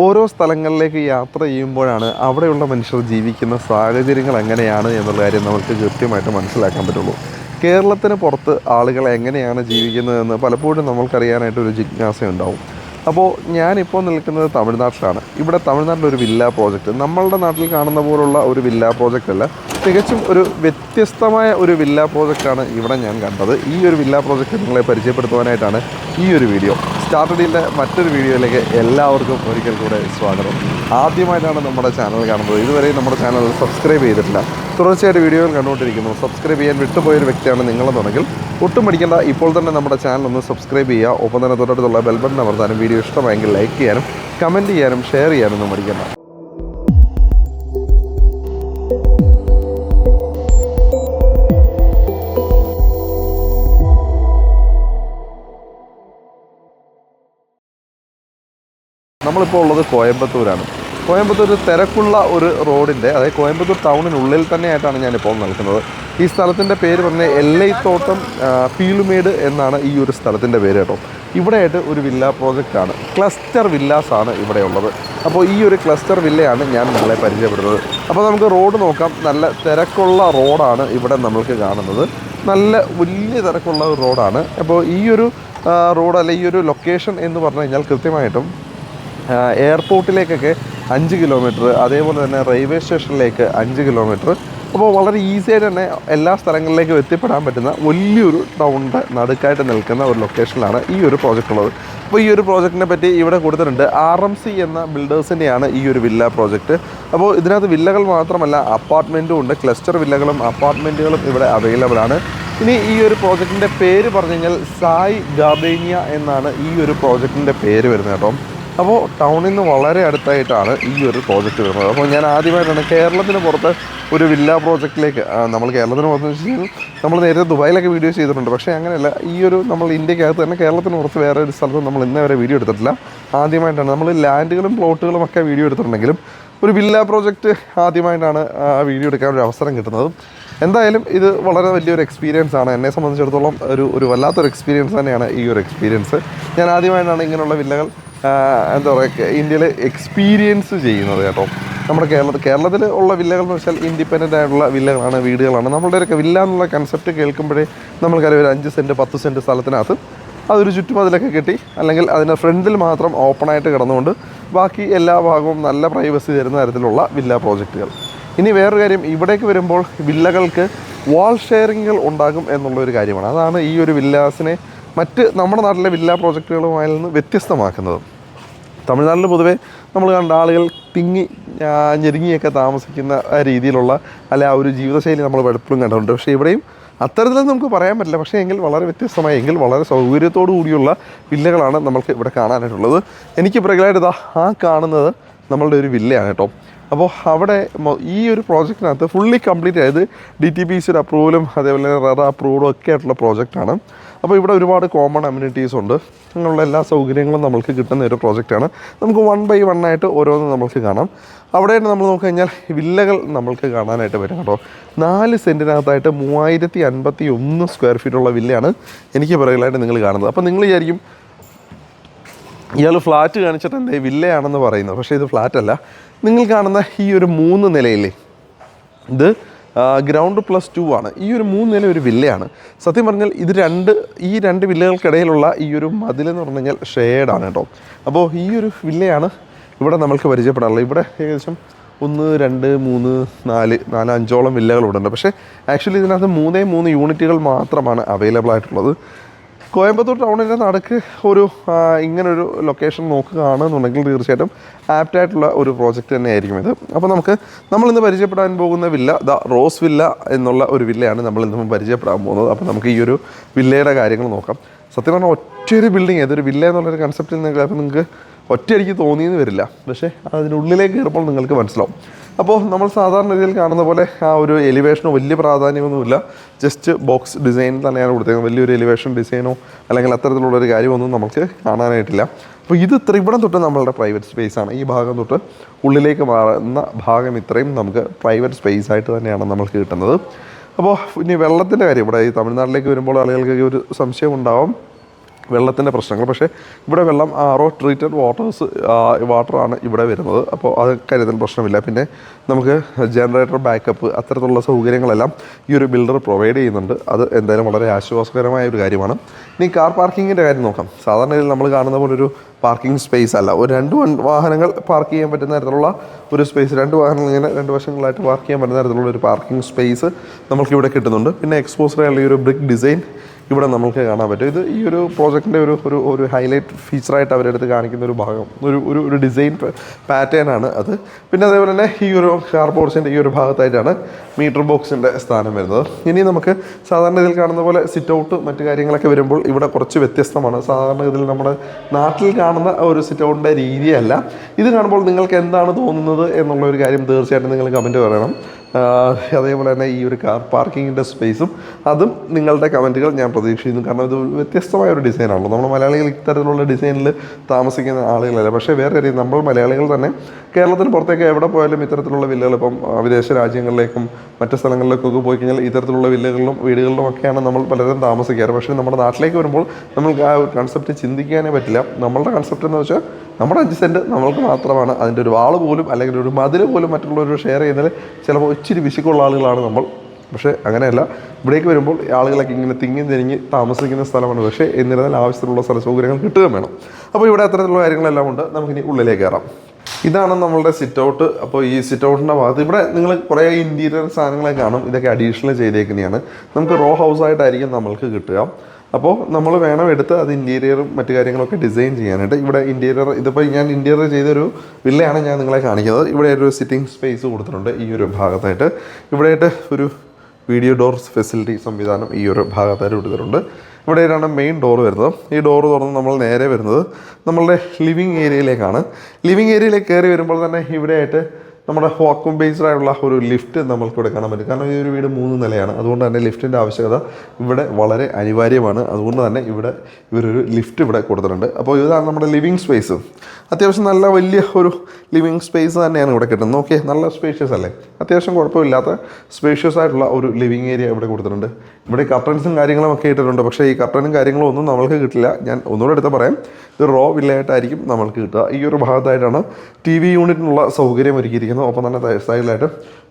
ഓരോ സ്ഥലങ്ങളിലേക്ക് യാത്ര ചെയ്യുമ്പോഴാണ് അവിടെയുള്ള മനുഷ്യർ ജീവിക്കുന്ന സാഹചര്യങ്ങൾ എങ്ങനെയാണ് എന്നുള്ള കാര്യം നമുക്ക് കൃത്യമായിട്ട് മനസ്സിലാക്കാൻ പറ്റുള്ളൂ. കേരളത്തിന് പുറത്ത് ആളുകൾ എങ്ങനെയാണ് ജീവിക്കുന്നതെന്ന് പലപ്പോഴും നമ്മൾക്കറിയാനായിട്ടൊരു ജിജ്ഞാസയുണ്ടാവും. അപ്പോൾ ഞാനിപ്പോൾ നിൽക്കുന്നത് തമിഴ്നാട്ടിലാണ്. ഇവിടെ തമിഴ്നാട്ടിലൊരു വില്ല പ്രോജക്റ്റ്, നമ്മളുടെ നാട്ടിൽ കാണുന്ന പോലുള്ള ഒരു വില്ല പ്രോജക്റ്റ് അല്ല, തികച്ചും ഒരു വ്യത്യസ്തമായ ഒരു വില്ല പ്രോജക്റ്റാണ് ഇവിടെ ഞാൻ കണ്ടത്. ഈ ഒരു വില്ല പ്രോജക്റ്റ് നിങ്ങളെ പരിചയപ്പെടുത്തുവാനായിട്ടാണ് ഈ ഒരു വീഡിയോ. സ്റ്റാർട്ടഡിൻ്റെ മറ്റൊരു വീഡിയോയിലേക്ക് എല്ലാവർക്കും ഒരിക്കൽ കൂടെ സ്വാഗതം. ആദ്യമായിട്ടാണ് നമ്മുടെ ചാനൽ കാണുന്നത്, ഇതുവരെ നമ്മുടെ ചാനൽ സബ്സ്ക്രൈബ് ചെയ്തിട്ടില്ല, തുടർച്ചയായിട്ട് വീഡിയോകൾ കണ്ടുകൊണ്ടിരിക്കുന്നു, സബ്സ്ക്രൈബ് ചെയ്യാൻ വിട്ടുപോയൊരു വ്യക്തിയാണ് നിങ്ങളെന്നുണ്ടെങ്കിൽ ഒട്ടും പഠിക്കേണ്ട, ഇപ്പോൾ തന്നെ നമ്മുടെ ചാനൽ ഒന്ന് സബ്സ്ക്രൈബ് ചെയ്യുക. ഒപ്പം തന്നെ തൊട്ടടുത്തുള്ള ബെൽ ബട്ടൺ അമർത്താനും വീഡിയോ ഇഷ്ടമായെങ്കിൽ ലൈക്ക് ചെയ്യാനും കമൻറ്റ് ചെയ്യാനും ഷെയർ ചെയ്യാനൊന്നും മടിക്കേണ്ട. നമ്മളിപ്പോൾ ഉള്ളത് കോയമ്പത്തൂരാണ്. കോയമ്പത്തൂർ തിരക്കുള്ള ഒരു റോഡിൻ്റെ, അതായത് കോയമ്പത്തൂർ ടൗണിനുള്ളിൽ തന്നെയായിട്ടാണ് ഞാനിപ്പോൾ നിൽക്കുന്നത്. ഈ സ്ഥലത്തിൻ്റെ പേര് പറഞ്ഞാൽ എല്ലൈത്തോട്ടം പീലുമേട് എന്നാണ് ഈ ഒരു സ്ഥലത്തിൻ്റെ പേര് കേട്ടോ. ഇവിടെയായിട്ട് ഒരു വില്ല പ്രോജക്റ്റാണ്, ക്ലസ്റ്റർ വില്ലാസാണ് ഇവിടെ ഉള്ളത്. അപ്പോൾ ഈ ഒരു ക്ലസ്റ്റർ വില്ലയാണ് ഞാൻ നിങ്ങളെ പരിചയപ്പെടുന്നത്. അപ്പോൾ നമുക്ക് റോഡ് നോക്കാം. നല്ല തിരക്കുള്ള റോഡാണ് ഇവിടെ നമ്മൾക്ക് കാണുന്നത്, നല്ല വലിയ തിരക്കുള്ള ഒരു റോഡാണ്. അപ്പോൾ ഈ ഒരു റോഡ്, അല്ലെ ഈ ഒരു ലൊക്കേഷൻ എന്ന് പറഞ്ഞു കഴിഞ്ഞാൽ കൃത്യമായിട്ടും എയർപോർട്ടിലേക്കൊക്കെ 5 കിലോമീറ്റർ, അതേപോലെ തന്നെ റെയിൽവേ സ്റ്റേഷനിലേക്ക് 5 കിലോമീറ്റർ. അപ്പോൾ വളരെ ഈസിയായിട്ട് തന്നെ എല്ലാ സ്ഥലങ്ങളിലേക്കും എത്തിപ്പെടാൻ പറ്റുന്ന വലിയൊരു ടൗണിൻ്റെ നടുക്കായിട്ട് നിൽക്കുന്ന ഒരു ലൊക്കേഷനിലാണ് ഈ ഒരു പ്രോജക്റ്റ് ഉള്ളത്. അപ്പോൾ ഈ ഒരു പ്രോജക്റ്റിനെ പറ്റി ഇവിടെ കൊടുത്തിട്ടുണ്ട്. RMC എന്ന ബിൽഡേഴ്സിൻ്റെയാണ് ഈ ഒരു വില്ല പ്രോജക്റ്റ്. അപ്പോൾ ഇതിനകത്ത് വില്ലകൾ മാത്രമല്ല അപ്പാർട്ട്മെൻറ്റും ഉണ്ട്. ക്ലസ്റ്റർ വില്ലകളും അപ്പാർട്ട്മെൻറ്റുകളും ഇവിടെ അവൈലബിൾ ആണ്. ഇനി ഈ ഒരു പ്രോജക്റ്റിൻ്റെ പേര് പറഞ്ഞു കഴിഞ്ഞാൽ സായ് ഗാർഡേനിയ എന്നാണ് ഈ ഒരു പ്രോജക്റ്റിൻ്റെ പേര് വരുന്നത് കേട്ടോ. അപ്പോൾ ടൗണിൽ നിന്ന് വളരെ അടുത്തായിട്ടാണ് ഈ ഒരു പ്രോജക്റ്റ് വരുന്നത്. അപ്പോൾ ഞാൻ ആദ്യമായിട്ടാണ് കേരളത്തിന് പുറത്ത് ഒരു വില്ല പ്രോജക്റ്റിലേക്ക്, നമ്മൾ കേരളത്തിന് പുറത്ത് വെച്ച് കഴിഞ്ഞാൽ നമ്മൾ നേരത്തെ ദുബായിലൊക്കെ വീഡിയോ ചെയ്തിട്ടുണ്ട്, പക്ഷേ അങ്ങനെയല്ല, ഈ ഒരു നമ്മൾ ഇന്ത്യക്കകത്ത് തന്നെ കേരളത്തിന് പുറത്ത് വേറെ ഒരു സ്ഥലത്ത് നമ്മൾ ഇന്നേ വരെ വീഡിയോ എടുത്തിട്ടില്ല. ആദ്യമായിട്ടാണ് നമ്മൾ ലാൻഡുകളും പ്ലോട്ടുകളും ഒക്കെ വീഡിയോ എടുത്തിട്ടുണ്ടെങ്കിലും ഒരു വില്ല പ്രോജക്റ്റ് ആദ്യമായിട്ടാണ് വീഡിയോ എടുക്കാനൊരു അവസരം കിട്ടുന്നത്. എന്തായാലും ഇത് വളരെ വലിയൊരു എക്സ്പീരിയൻസ് ആണ്. എന്നെ സംബന്ധിച്ചിടത്തോളം ഒരു വല്ലാത്തൊരു എക്സ്പീരിയൻസ് തന്നെയാണ് ഈ ഒരു എക്സ്പീരിയൻസ്. ഞാൻ ആദ്യമായിട്ടാണ് ഇങ്ങനെയുള്ള വില്ലകൾ എന്താ പറയുക ഇന്ത്യയിൽ എക്സ്പീരിയൻസ് ചെയ്യുന്നത് കേട്ടോ. നമ്മുടെ കേരളത്തിൽ ഉള്ള വില്ലകൾ എന്ന് വെച്ചാൽ ഇൻഡിപെൻഡൻ്റ് ആയിട്ടുള്ള വില്ലകളാണ്, വീടുകളാണ്. നമ്മളുടെ ഒരു വില്ല എന്നുള്ള കൺസെപ്റ്റ് കേൾക്കുമ്പോഴേ നമ്മൾക്കറിയാം ഒരു 5 സെൻറ്റ് 10 സെൻറ്റ് സ്ഥലത്തിനകത്ത് അതൊരു ചുറ്റുമതിലൊക്കെ കെട്ടി, അല്ലെങ്കിൽ അതിൻ്റെ ഫ്രണ്ടിൽ മാത്രം ഓപ്പണായിട്ട് കിടന്നുകൊണ്ട് ബാക്കി എല്ലാ ഭാഗവും നല്ല പ്രൈവസി തരുന്ന തരത്തിലുള്ള വില്ല പ്രോജക്റ്റുകൾ. ഇനി വേറൊരു കാര്യം, ഇവിടേക്ക് വരുമ്പോൾ വില്ലകൾക്ക് വാൾ ഷെയറിങ്ങുകൾ ഉണ്ടാകും എന്നുള്ളൊരു കാര്യമാണ്. അതാണ് ഈ ഒരു വില്ലാസിനെ മറ്റ് നമ്മുടെ നാട്ടിലെ വില്ല പ്രോജക്റ്റുകളുമായി നിന്ന് വ്യത്യസ്തമാക്കുന്നത്. തമിഴ്നാട്ടിൽ പൊതുവേ നമ്മൾ കണ്ട ആളുകൾ തിങ്ങി ഞെരുങ്ങിയൊക്കെ താമസിക്കുന്ന രീതിയിലുള്ള ആ ഒരു ജീവിതശൈലി നമ്മൾ എപ്പോഴും കണ്ടിട്ടുണ്ട്. പക്ഷേ ഇവിടെയും അത്തരത്തിലൊന്നും നമുക്ക് പറയാൻ പറ്റില്ല. പക്ഷേ എങ്കിൽ വളരെ വ്യത്യസ്തമായ, എങ്കിൽ വളരെ സൗകര്യത്തോടു കൂടിയുള്ള വില്ലകളാണ് നമ്മൾക്ക് ഇവിടെ കാണാനായിട്ടുള്ളത്. എനിക്ക് പിറകിലായിട്ട് ഇതാ ആ കാണുന്നത് നമ്മളുടെ ഒരു വില്ലയാണ് കേട്ടോ. അപ്പോൾ അവിടെ ഈ ഒരു പ്രോജക്റ്റിനകത്ത് ഫുള്ളി കംപ്ലീറ്റ് ആയത് DTPC അപ്രൂവലും അതേപോലെ റെറ അപ്രൂവലും ഒക്കെ ആയിട്ടുള്ള പ്രോജക്റ്റാണ്. അപ്പോൾ ഇവിടെ ഒരുപാട് കോമൺ അമ്യൂണിറ്റീസ് ഉണ്ട്, അങ്ങനെയുള്ള എല്ലാ സൗകര്യങ്ങളും നമ്മൾക്ക് കിട്ടുന്ന ഒരു പ്രോജക്റ്റാണ്. നമുക്ക് 1 by 1 ആയിട്ട് ഓരോന്നും നമ്മൾക്ക് കാണാം. അവിടെ നമ്മൾ നോക്കിക്കഴിഞ്ഞാൽ വില്ലകൾ നമ്മൾക്ക് കാണാനായിട്ട് പറ്റും കേട്ടോ. 4 സെൻറ്റിനകത്തായിട്ട് 3051 സ്ക്വയർ ഫീറ്റുള്ള വില്ലയാണ് എനിക്ക് പിറകിലായിട്ട് നിങ്ങൾ കാണുന്നത്. അപ്പോൾ നിങ്ങൾ വിചാരിക്കും ഇയാൾ ഫ്ലാറ്റ് കാണിച്ചിട്ട് എന്താ വില്ലയാണെന്ന് പറയുന്നത്. പക്ഷേ ഇത് ഫ്ലാറ്റ് അല്ല. നിങ്ങൾ കാണുന്ന ഈ ഒരു 3 നിലയില്ലേ, ഇത് ഗ്രൗണ്ട് +2 ആണ്. ഈ ഒരു 3 നില ഒരു വില്ലയാണ്. സത്യം പറഞ്ഞാൽ ഈ രണ്ട് വില്ലകൾക്കിടയിലുള്ള ഈ ഒരു മതിലെന്ന് പറഞ്ഞു കഴിഞ്ഞാൽ ഷെയ്ഡാണ് കേട്ടോ. അപ്പോൾ ഈ ഒരു വില്ലയാണ് ഇവിടെ നമ്മൾക്ക് പരിചയപ്പെടാറുള്ളത്. ഇവിടെ ഏകദേശം 1 2 3 4 5ഓളം വില്ലകൾ ഇവിടെ ഉണ്ട്. പക്ഷേ ആക്ച്വലി ഇതിനകത്ത് 3 യൂണിറ്റുകൾ മാത്രമാണ് അവൈലബിൾ ആയിട്ടുള്ളത്. കോയമ്പത്തൂർ ടൗണിൻ്റെ നടുക്ക് ഒരു ഇങ്ങനൊരു ലൊക്കേഷൻ നോക്കുകയാണെന്നുണ്ടെങ്കിൽ തീർച്ചയായിട്ടും ആപ്റ്റായിട്ടുള്ള ഒരു പ്രോജക്റ്റ് തന്നെയായിരിക്കും ഇത്. അപ്പോൾ നമ്മളിന്ന് പരിചയപ്പെടാൻ പോകുന്ന വില്ല റോസ് വില്ല എന്നുള്ള ഒരു വില്ലയാണ് നമ്മളിന്ന് പരിചയപ്പെടാൻ പോകുന്നത്. അപ്പോൾ നമുക്ക് ഈ ഒരു വില്ലയുടെ കാര്യങ്ങൾ നോക്കാം. സത്യം പറഞ്ഞാൽ ഒറ്റയൊരു ബിൽഡിങ്, ഏതൊരു വില്ല എന്നുള്ളൊരു കൺസെപ്റ്റിൽ നിങ്ങൾക്ക് ഒറ്റയടിക്ക് തോന്നിയെന്ന് വരില്ല, പക്ഷേ അതിനുള്ളിലേക്ക് കയറുമ്പോൾ നിങ്ങൾക്ക് മനസ്സിലാവും. അപ്പോൾ നമ്മൾ സാധാരണ രീതിയിൽ കാണുന്ന പോലെ ആ ഒരു എലിവേഷനോ വലിയ പ്രാധാന്യമൊന്നുമില്ല, ജസ്റ്റ് ബോക്സ് ഡിസൈൻ തന്നെയാണ് കൊടുത്തേക്കുന്നത്. വലിയൊരു എലിവേഷൻ ഡിസൈനോ അല്ലെങ്കിൽ അത്തരത്തിലുള്ളൊരു കാര്യമൊന്നും നമുക്ക് കാണാനായിട്ടില്ല. അപ്പോൾ ഇത് ഇവിടം തൊട്ട് നമ്മളുടെ പ്രൈവറ്റ് സ്പേസാണ്. ഈ ഭാഗം തൊട്ട് ഉള്ളിലേക്ക് മാറുന്ന ഭാഗം ഇത്രയും നമുക്ക് പ്രൈവറ്റ് സ്പേസ് ആയിട്ട് തന്നെയാണ് നമ്മൾക്ക് കിട്ടുന്നത്. അപ്പോൾ ഇനി വെള്ളത്തിൻ്റെ കാര്യം, ഇവിടെ ഈ തമിഴ്നാട്ടിലേക്ക് വരുമ്പോൾ ആളുകൾക്ക് ഒരു സംശയം ഉണ്ടാവും, വെള്ളത്തിൻ്റെ പ്രശ്നങ്ങൾ. പക്ഷേ ഇവിടെ വെള്ളം RO ട്രീറ്റഡ് വാട്ടറാണ് ഇവിടെ വരുന്നത്. അപ്പോൾ അത് കാര്യത്തിൽ പ്രശ്നമില്ല. പിന്നെ നമുക്ക് ജനറേറ്റർ ബാക്കപ്പ് അത്തരത്തിലുള്ള സൗകര്യങ്ങളെല്ലാം ഈ ഒരു ബിൽഡർ പ്രൊവൈഡ് ചെയ്യുന്നുണ്ട്. അത് എന്തായാലും വളരെ ആശ്വാസകരമായ ഒരു കാര്യമാണ്. ഇനി കാർ പാർക്കിങ്ങിൻ്റെ കാര്യം നോക്കാം. സാധാരണ രീതിയിൽ നമ്മൾ കാണുന്ന പോലൊരു പാർക്കിംഗ് സ്പേസ് അല്ല. ഒരു 2 വാഹനങ്ങൾ പാർക്ക് ചെയ്യാൻ പറ്റുന്ന തരത്തിലുള്ള ഒരു സ്പേസ്, 2 വാഹനങ്ങൾ ഇങ്ങനെ 2 വശങ്ങളായിട്ട് പാർക്ക് ചെയ്യാൻ പറ്റുന്ന തരത്തിലുള്ള ഒരു പാർക്കിംഗ് സ്പേസ് നമുക്കിവിടെ കിട്ടുന്നുണ്ട്. പിന്നെ എക്സ്പോസ്ഡ് ആയുള്ള ഈ ഒരു ബ്രിക്ക് ഡിസൈൻ ഇവിടെ നമുക്ക് കാണാൻ പറ്റും. ഇത് ഈ ഒരു പ്രോജക്റ്റിൻ്റെ ഒരു ഹൈലൈറ്റ് ഫീച്ചറായിട്ട് അവരെടുത്ത് കാണിക്കുന്ന ഒരു ഭാഗം, ഒരു ഡിസൈൻ പാറ്റേൺ ആണ് അത്. പിന്നെ അതേപോലെ തന്നെ ഈ ഒരു കാർ പോർച്ചിൻ്റെ ഈ ഒരു ഭാഗത്തായിട്ടാണ് മീറ്റർ ബോക്സിൻ്റെ സ്ഥാനം വരുന്നത്. ഇനി നമുക്ക് സാധാരണ ഇതിൽ കാണുന്ന പോലെ സിറ്റ് ഔട്ട് മറ്റു കാര്യങ്ങളൊക്കെ വരുമ്പോൾ ഇവിടെ കുറച്ച് വ്യത്യസ്തമാണ്. സാധാരണ ഇതിൽ നമ്മുടെ നാട്ടിൽ കാണുന്ന ഒരു സിറ്റ് ഔട്ടിൻ്റെ രീതിയല്ല. ഇത് കാണുമ്പോൾ നിങ്ങൾക്ക് എന്താണ് തോന്നുന്നത് എന്നുള്ള ഒരു കാര്യം തീർച്ചയായിട്ടും നിങ്ങൾ കമൻറ്റ് പറയണം. അതേപോലെ തന്നെ ഈ ഒരു കാർ പാർക്കിങ്ങിൻ്റെ സ്പേസും അതും നിങ്ങളുടെ കമൻറ്റുകൾ ഞാൻ പ്രതീക്ഷിക്കുന്നു. കാരണം ഇത് വ്യത്യസ്തമായ ഒരു ഡിസൈനാണല്ലോ. നമ്മൾ മലയാളികൾ ഇത്തരത്തിലുള്ള ഡിസൈനിൽ താമസിക്കുന്ന ആളുകളല്ല. പക്ഷേ വേറെ കാര്യം, നമ്മൾ മലയാളികൾ തന്നെ കേരളത്തിന് പുറത്തേക്ക് എവിടെ പോയാലും ഇത്തരത്തിലുള്ള വില്ലകൾ, ഇപ്പം വിദേശ രാജ്യങ്ങളിലേക്കും മറ്റ് സ്ഥലങ്ങളിലേക്കൊക്കെ പോയി കഴിഞ്ഞാൽ ഇത്തരത്തിലുള്ള വില്ലകളിലും വീടുകളിലും ഒക്കെയാണ് നമ്മൾ പലരും താമസിക്കാറ്. പക്ഷേ നമ്മുടെ നാട്ടിലേക്ക് വരുമ്പോൾ നമ്മൾക്ക് ആ ഒരു കൺസെപ്റ്റ് ചിന്തിക്കാനേ പറ്റില്ല. നമ്മളുടെ കൺസെപ്റ്റ് എന്ന് വെച്ചാൽ നമ്മുടെ 5 സെൻറ്റ് നമ്മൾക്ക് മാത്രമാണ്. അതിൻ്റെ ഒരു വാൾ പോലും അല്ലെങ്കിൽ ഒരു മതിൽ പോലും മറ്റുള്ളവർ ഷെയർ ചെയ്യുന്നതിൽ ചിലപ്പോൾ ഇച്ചിരി വിശക്കുള്ള ആളുകളാണ് നമ്മൾ. പക്ഷേ അങ്ങനെയല്ല, ഇവിടേക്ക് വരുമ്പോൾ ആളുകളൊക്കെ ഇങ്ങനെ തിങ്ങി തിരിഞ്ഞ് താമസിക്കുന്ന സ്ഥലമാണ്. പക്ഷേ എന്നിരുന്നാൽ ആവശ്യത്തിലുള്ള സ്ഥല സൗകര്യങ്ങൾ കിട്ടുകയും വേണം. അപ്പോൾ ഇവിടെ അത്തരത്തിലുള്ള കാര്യങ്ങളെല്ലാം ഉണ്ട്. നമുക്കിനി ഉള്ളിലേക്ക് കയറാം. ഇതാണ് നമ്മളുടെ സിറ്റ് ഔട്ട്. അപ്പോൾ ഈ സിറ്റ് ഔട്ടിൻ്റെ ഭാഗത്ത് ഇവിടെ നിങ്ങൾ കുറേ ഇൻറ്റീരിയർ സാധനങ്ങളൊക്കെ കാണും. ഇതൊക്കെ അഡീഷണൽ ചെയ്തേക്കുന്നതാണ്. നമുക്ക് റോ ഹൗസായിട്ടായിരിക്കും നമ്മൾക്ക് കിട്ടുക. അപ്പോൾ നമ്മൾ വേണം എടുത്ത് അത് ഇൻറ്റീരിയറും മറ്റു കാര്യങ്ങളൊക്കെ ഡിസൈൻ ചെയ്യാനായിട്ട്. ഇവിടെ ഇൻറ്റീരിയർ, ഇതിപ്പോൾ ഞാൻ ഇൻറ്റീരിയർ ചെയ്തൊരു വില്ലയാണ് ഞാൻ നിങ്ങളെ കാണിക്കുന്നത്. ഇവിടെ ഒരു സിറ്റിംഗ് സ്പേസ് കൊടുത്തിട്ടുണ്ട് ഈ ഒരു ഭാഗത്തായിട്ട്. ഇവിടെയായിട്ട് ഒരു വീഡിയോ ഡോർസ് ഫെസിലിറ്റി സംവിധാനം ഈ ഒരു ഭാഗത്തായിട്ട് കൊടുത്തിട്ടുണ്ട്. ഇവിടെയാണ് മെയിൻ ഡോർ വരുന്നത്. ഈ ഡോറ് തുറന്ന് നമ്മൾ നേരെ വരുന്നത് നമ്മളുടെ ലിവിങ് ഏരിയയിലേക്കാണ്. ലിവിങ് ഏരിയയിലേക്ക് കയറി വരുമ്പോൾ തന്നെ ഇവിടെയായിട്ട് നമ്മുടെ വാക്വം ബേസ്ഡ് ആയിട്ടുള്ള ഒരു ലിഫ്റ്റ് നമ്മൾക്കിവിടെ കാണാൻ പറ്റും. കാരണം ഈ ഒരു വീട് 3 നിലയാണ്. അതുകൊണ്ട് തന്നെ ലിഫ്റ്റിൻ്റെ ആവശ്യകത ഇവിടെ വളരെ അനിവാര്യമാണ്. അതുകൊണ്ട് തന്നെ ഇവരൊരു ലിഫ്റ്റ് ഇവിടെ കൊടുത്തിട്ടുണ്ട്. അപ്പോൾ ഇതാണ് നമ്മുടെ ലിവിങ് സ്പേസ്. അത്യാവശ്യം നല്ല വലിയ ഒരു ലിവിങ് സ്പേസ് തന്നെയാണ് ഇവിടെ കിട്ടുന്നത്. ഓക്കെ, നല്ല സ്പേഷ്യസ് അല്ലേ? അത്യാവശ്യം കുഴപ്പമില്ലാത്ത സ്പേഷ്യസ് ആയിട്ടുള്ള ഒരു ലിവിങ് ഏരിയ ഇവിടെ കൊടുത്തിട്ടുണ്ട്. ഇവിടെ കർട്ടൻസും കാര്യങ്ങളും ഒക്കെ ഇട്ടിട്ടുണ്ട്. പക്ഷേ ഈ കർട്ടനും കാര്യങ്ങളും ഒന്നും നമ്മൾക്ക് കിട്ടില്ല. ഞാൻ ഒന്നുകൂടെ എടുത്ത് പറയാം, ഇത് റോ വില്ലയായിട്ടായിരിക്കും നമ്മൾക്ക് കിട്ടുക. ഈ ഒരു ഭാഗത്തായിട്ടാണ് TV യൂണിറ്റിനുള്ള സൗകര്യം ഒരുക്കിയിരിക്കുന്നത്. ഒപ്പം തന്നെ സൈഡിലായിട്ട്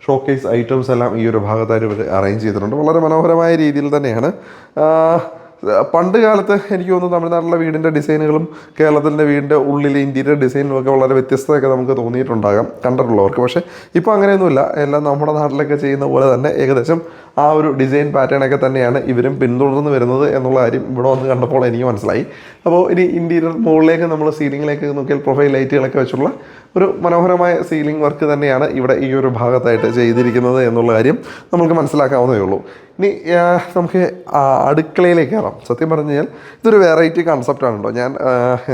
ഷോക്കേസ് ഐറ്റംസ് എല്ലാം ഈ ഒരു ഭാഗത്തായിട്ട് ഇവർ അറേഞ്ച് ചെയ്തിട്ടുണ്ട്. വളരെ മനോഹരമായ രീതിയിൽ തന്നെയാണ്. പണ്ട് കാലത്ത് എനിക്ക് തോന്നുന്നു തമിഴ്നാട്ടിലെ വീടിൻ്റെ ഡിസൈനുകളും കേരളത്തിൻ്റെ വീടിൻ്റെ ഉള്ളിലെ ഇൻറ്റീരിയർ ഡിസൈനും ഒക്കെ വളരെ വ്യത്യസ്തമൊക്കെ നമുക്ക് തോന്നിയിട്ടുണ്ടാകാം കണ്ടിട്ടുള്ളവർക്ക്. പക്ഷേ ഇപ്പോൾ അങ്ങനെയൊന്നുമില്ല. എല്ലാം നമ്മുടെ നാട്ടിലൊക്കെ ചെയ്യുന്ന പോലെ തന്നെ ഏകദേശം ആ ഒരു ഡിസൈൻ പാറ്റേണൊക്കെ തന്നെയാണ് ഇവരും പിന്തുടർന്ന് വരുന്നത് എന്നുള്ള കാര്യം ഇവിടെ വന്ന് കണ്ടപ്പോൾ എനിക്ക് മനസ്സിലായി. അപ്പോൾ ഇനി ഇൻറ്റീരിയർ മുകളിലേക്ക് നമ്മൾ സീലിങ്ങിലേക്ക് നോക്കിയാൽ പ്രൊഫൈൽ ലൈറ്റുകളൊക്കെ വെച്ചുള്ള ഒരു മനോഹരമായ സീലിംഗ് വർക്ക് തന്നെയാണ് ഇവിടെ ഈ ഒരു ഭാഗത്തായിട്ട് ചെയ്തിരിക്കുന്നത് എന്നുള്ള കാര്യം നമുക്ക് മനസ്സിലാക്കാവുന്നതേ ഉള്ളൂ. ഇനി നമുക്ക് അടുക്കളയിലേക്ക് കയറാം. സത്യം പറഞ്ഞു കഴിഞ്ഞാൽ ഇതൊരു വെറൈറ്റി കൺസെപ്റ്റാണ് കേട്ടോ. ഞാൻ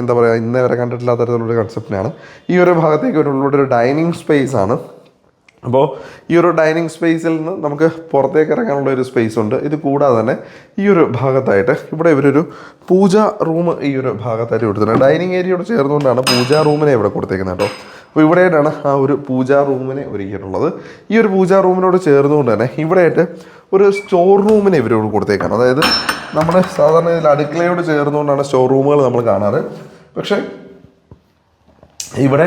എന്താ പറയുക, ഇന്നേ വരെ കണ്ടിട്ടില്ലാത്ത തരത്തിലുള്ളൊരു കൺസെപ്റ്റിനാണ്. ഈ ഒരു ഭാഗത്തേക്ക് ഒരു ഡൈനിങ് സ്പേസ് ആണ്. അപ്പോൾ ഈ ഒരു ഡൈനിങ് സ്പേസിൽ നിന്ന് നമുക്ക് പുറത്തേക്ക് ഇറങ്ങാനുള്ള ഒരു സ്പേസ് ഉണ്ട്. ഇത് കൂടാതെ തന്നെ ഈ ഒരു ഭാഗത്തായിട്ട് ഇവിടെ ഇവരൊരു പൂജാ റൂം ഈ ഒരു ഭാഗത്തായിട്ട് കൊടുത്തിട്ടുണ്ട്. ഡൈനിങ് ഏരിയയോട് ചേർന്നുകൊണ്ടാണ് പൂജാ റൂമിനെ ഇവിടെ കൊടുത്തേക്കുന്നത് കേട്ടോ. അപ്പോൾ ഇവിടെയായിട്ടാണ് ആ ഒരു പൂജാ റൂമിനെ ഒരുക്കിയിട്ടുള്ളത്. ഈ ഒരു പൂജാ റൂമിനോട് ചേർന്നുകൊണ്ട് തന്നെ ഇവിടെയായിട്ട് ഒരു സ്റ്റോർ റൂമിനെ ഇവരോട് കൊടുത്തേക്കാണ്. അതായത് നമ്മുടെ സാധാരണ ഇതിൽ അടുക്കളയോട് ചേർന്നുകൊണ്ടാണ് സ്റ്റോർ റൂമുകൾ നമ്മൾ കാണാറ്. പക്ഷേ ഇവിടെ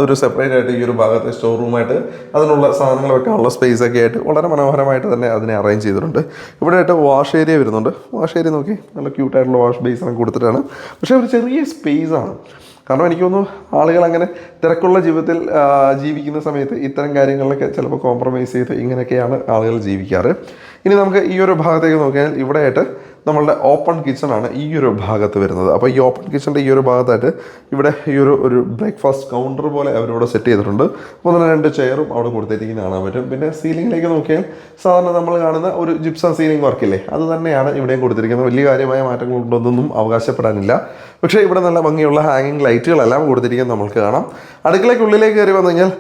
ഒരു സെപ്പറേറ്റ് ആയിട്ട് ഈ ഒരു ഭാഗത്തെ സ്റ്റോർ റൂമായിട്ട് അതിനുള്ള സാധനങ്ങൾ വെക്കാനുള്ള സ്പേസൊക്കെ ആയിട്ട് വളരെ മനോഹരമായിട്ട് തന്നെ അതിനെ അറേഞ്ച് ചെയ്തിട്ടുണ്ട്. ഇവിടെ ആയിട്ട് വാഷ് ഏരിയ വരുന്നുണ്ട്. വാഷ് ഏരിയ നോക്കി നല്ല ക്യൂട്ടായിട്ടുള്ള വാഷ് ബേസിനൊക്കെ കൊടുത്തിട്ടാണ്. പക്ഷേ ഒരു ചെറിയ സ്പേസാണ്. കാരണം എനിക്ക് തോന്നുന്നു ആളുകൾ അങ്ങനെ തിരക്കുള്ള ജീവിതത്തിൽ ജീവിക്കുന്ന സമയത്ത് ഇത്തരം കാര്യങ്ങളിലൊക്കെ ചിലപ്പോൾ കോംപ്രമൈസ് ചെയ്ത് ഇങ്ങനെയൊക്കെയാണ് ആളുകൾ ജീവിക്കാറ്. ഇനി നമുക്ക് ഈ ഒരു ഭാഗത്തേക്ക് നോക്കിയാൽ ഇവിടെയായിട്ട് നമ്മളുടെ ഓപ്പൺ കിച്ചണാണ് ഈ ഒരു ഭാഗത്ത് വരുന്നത്. അപ്പോൾ ഈ ഓപ്പൺ കിച്ചണിൻ്റെ ഈ ഒരു ഭാഗത്തായിട്ട് ഇവിടെ ഈ ഒരു ബ്രേക്ക്ഫാസ്റ്റ് കൗണ്ടർ പോലെ അവരിവിടെ സെറ്റ് ചെയ്തിട്ടുണ്ട്. അപ്പോൾ തന്നെ 2 ചെയറും അവിടെ കൊടുത്തിരിക്കുന്ന കാണാൻ പറ്റും. പിന്നെ സീലിങ്ങിലേക്ക് നോക്കിയാൽ സാധാരണ നമ്മൾ കാണുന്ന ഒരു ജിപ്സം സീലിംഗ് വർക്കില്ലേ, അത് തന്നെയാണ് ഇവിടെയും കൊടുത്തിരിക്കുന്നത്. വലിയ കാര്യമായ മാറ്റങ്ങളുണ്ടെന്നൊന്നും അവകാശപ്പെടാനില്ല. പക്ഷേ ഇവിടെ നല്ല ഭംഗിയുള്ള ഹാങ്ങിങ് ലൈറ്റുകളെല്ലാം കൊടുത്തിരിക്കുന്നത് നമ്മൾക്ക് കാണാം. അടുക്കളയ്ക്കുള്ളിലേക്ക് കയറി വന്നു കഴിഞ്ഞാൽ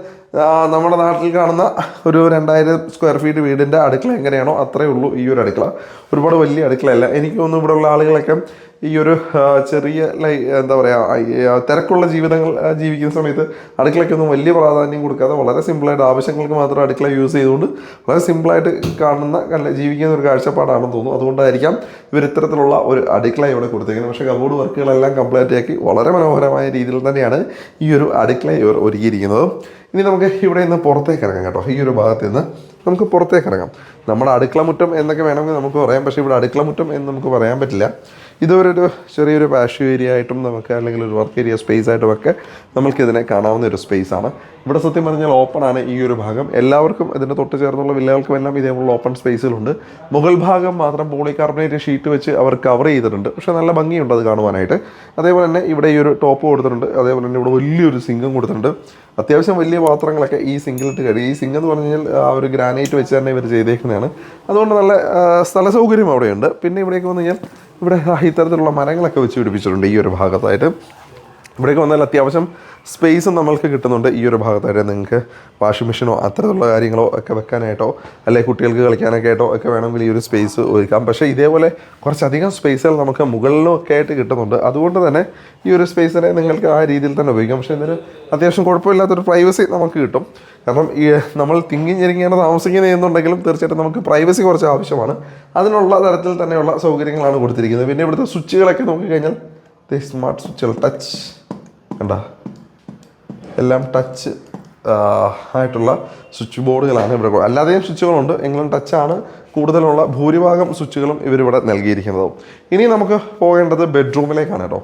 നമ്മുടെ നാട്ടിൽ കാണുന്ന ഒരു 2000 സ്ക്വയർ ഫീറ്റ് വീടിൻ്റെ അടുക്കള എങ്ങനെയാണോ അത്രയേ ഉള്ളൂ ഈ ഒരു അടുക്കള. ഒരുപാട് വലിയ അടുക്കളയല്ല. എനിക്ക് തോന്നുന്നു ഇവിടെയുള്ള ആളുകളൊക്കെ ഈ ഒരു ചെറിയ എന്താ പറയുക തിരക്കുള്ള ജീവിതങ്ങൾ ജീവിക്കുന്ന സമയത്ത് അടുക്കളയ്ക്കൊന്നും വലിയ പ്രാധാന്യം കൊടുക്കാതെ വളരെ സിമ്പിളായിട്ട് ആവശ്യങ്ങൾക്ക് മാത്രം അടുക്കള യൂസ് ചെയ്തുകൊണ്ട് വളരെ സിമ്പിളായിട്ട് കാണുന്ന ജീവിക്കുന്ന ഒരു കാഴ്ചപ്പാടാണെന്ന് തോന്നുന്നു. അതുകൊണ്ടായിരിക്കാം ഇവർ ഇത്തരത്തിലുള്ള ഒരു അടുക്കള ഇവിടെ കൊടുത്തേക്കുന്നത്. പക്ഷേ കബോർഡ് വർക്കുകളെല്ലാം കംപ്ലീറ്റ് ആക്കി വളരെ മനോഹരമായ രീതിയിൽ തന്നെയാണ് ഈ ഒരു അടുക്കള ഇവർ ഒരുക്കിയിരിക്കുന്നത്. ഇനി നമുക്ക് ഇവിടെ നിന്ന് പുറത്തേക്ക് ഇറങ്ങാം കേട്ടോ. ഈ ഒരു ഭാഗത്ത് നിന്ന് നമുക്ക് പുറത്തേക്ക് ഇറങ്ങാം. നമ്മുടെ അടുക്കളമുറ്റം എന്നൊക്കെ വേണമെങ്കിൽ നമുക്ക് പറയാം, പക്ഷേ ഇവിടെ അടുക്കളമുറ്റം എന്ന് നമുക്ക് പറയാൻ പറ്റില്ല. ഇതൊരു ചെറിയൊരു പാഷ്യോ ഏരിയ ആയിട്ടും നമുക്ക് അല്ലെങ്കിൽ ഒരു വർക്ക് ഏരിയ സ്പേസ് ആയിട്ടുമൊക്കെ നമുക്കിതിനെ കാണാവുന്ന ഒരു സ്പേസാണ്. ഇവിടെ സത്യം പറഞ്ഞാൽ ഓപ്പണാണ് ഈ ഒരു ഭാഗം. എല്ലാവർക്കും ഇതിൻ്റെ തൊട്ട് ചേർന്നുള്ള വില്ലകൾക്കും എല്ലാം ഇതേപോലുള്ള ഓപ്പൺ സ്പേസുകളുണ്ട്. മുകൾ ഭാഗം മാത്രം പോളികാർബണേറ്റ് ഷീറ്റ് വെച്ച് അവർ കവർ ചെയ്തിട്ടുണ്ട്. പക്ഷേ നല്ല ഭംഗിയുണ്ട് അത് കാണുവാനായിട്ട്. അതേപോലെ തന്നെ ഇവിടെ ഈ ഒരു ടോപ്പ് കൊടുത്തിട്ടുണ്ട്. അതേപോലെ തന്നെ ഇവിടെ വലിയൊരു സിങ്കും കൊടുത്തിട്ടുണ്ട്. അത്യാവശ്യം വലിയ പാത്രങ്ങളൊക്കെ ഈ സിങ്കിലിട്ട് കഴിയും. ഈ സിങ്ക് എന്ന് പറഞ്ഞു കഴിഞ്ഞാൽ ആ ഒരു ഗ്രാനൈറ്റ് വെച്ച് തന്നെ ഇവർ ചെയ്തേക്കുന്നതാണ്. അതുകൊണ്ട് നല്ല സ്ഥല സൗകര്യം അവിടെയുണ്ട്. പിന്നെ ഇവിടേക്ക് വന്നു കഴിഞ്ഞാൽ ഇവിടെ ഇത്തരത്തിലുള്ള മരങ്ങളൊക്കെ വെച്ച് പിടിപ്പിച്ചിട്ടുണ്ട് ഈ ഒരു ഭാഗത്തായിട്ട്. ഇവിടേക്ക് വന്നാൽ അത്യാവശ്യം സ്പേസും നമ്മൾക്ക് കിട്ടുന്നുണ്ട്. ഈ ഒരു ഭാഗത്തായിട്ട് നിങ്ങൾക്ക് വാഷിംഗ് മെഷീനോ അത്തരത്തിലുള്ള കാര്യങ്ങളോ ഒക്കെ വെക്കാനായിട്ടോ അല്ലെങ്കിൽ കുട്ടികൾക്ക് കളിക്കാനൊക്കെ ആയിട്ടോ ഒക്കെ വേണമെങ്കിൽ ഈ ഒരു സ്പേസ് ഒരുക്കാം. പക്ഷേ ഇതേപോലെ കുറച്ചധികം സ്പേസുകൾ നമുക്ക് മുകളിലും ഒക്കെ ആയിട്ട് കിട്ടുന്നുണ്ട്. അതുകൊണ്ട് തന്നെ ഈ ഒരു സ്പേസിനെ നിങ്ങൾക്ക് ആ രീതിയിൽ തന്നെ ഉപയോഗിക്കാം. പക്ഷേ ഇതിന് അത്യാവശ്യം കുഴപ്പമില്ലാത്തൊരു പ്രൈവസി നമുക്ക് കിട്ടും. കാരണം ഈ നമ്മൾ തിങ്ങി ഞെരുങ്ങിയാണ് താമസിക്കുന്നത് എന്നുണ്ടെങ്കിലും തീർച്ചയായിട്ടും നമുക്ക് പ്രൈവസി കുറച്ച് ആവശ്യമാണ്. അതിനുള്ള തരത്തിൽ തന്നെയുള്ള സൗകര്യങ്ങളാണ് കൊടുത്തിരിക്കുന്നത്. പിന്നെ ഇവിടുത്തെ സ്വിച്ചുകളൊക്കെ നോക്കിക്കഴിഞ്ഞാൽ സ്മാർട്ട് സ്വിച്ചുകൾ ടച്ച് കണ്ട എല്ലാം ടച്ച് ആയിട്ടുള്ള സ്വിച്ച് ബോർഡുകളാണ് ഇവിടെ. അല്ലാതെയും സ്വിച്ചുകളുണ്ട്, എങ്കിലും ടച്ചാണ് കൂടുതലുള്ള ഭൂരിഭാഗം സ്വിച്ചുകളും ഇവരിവിടെ നൽകിയിരിക്കുന്നത്. ഇനി നമുക്ക് പോകേണ്ടത് ബെഡ്റൂമിലേക്കാണ് കേട്ടോ.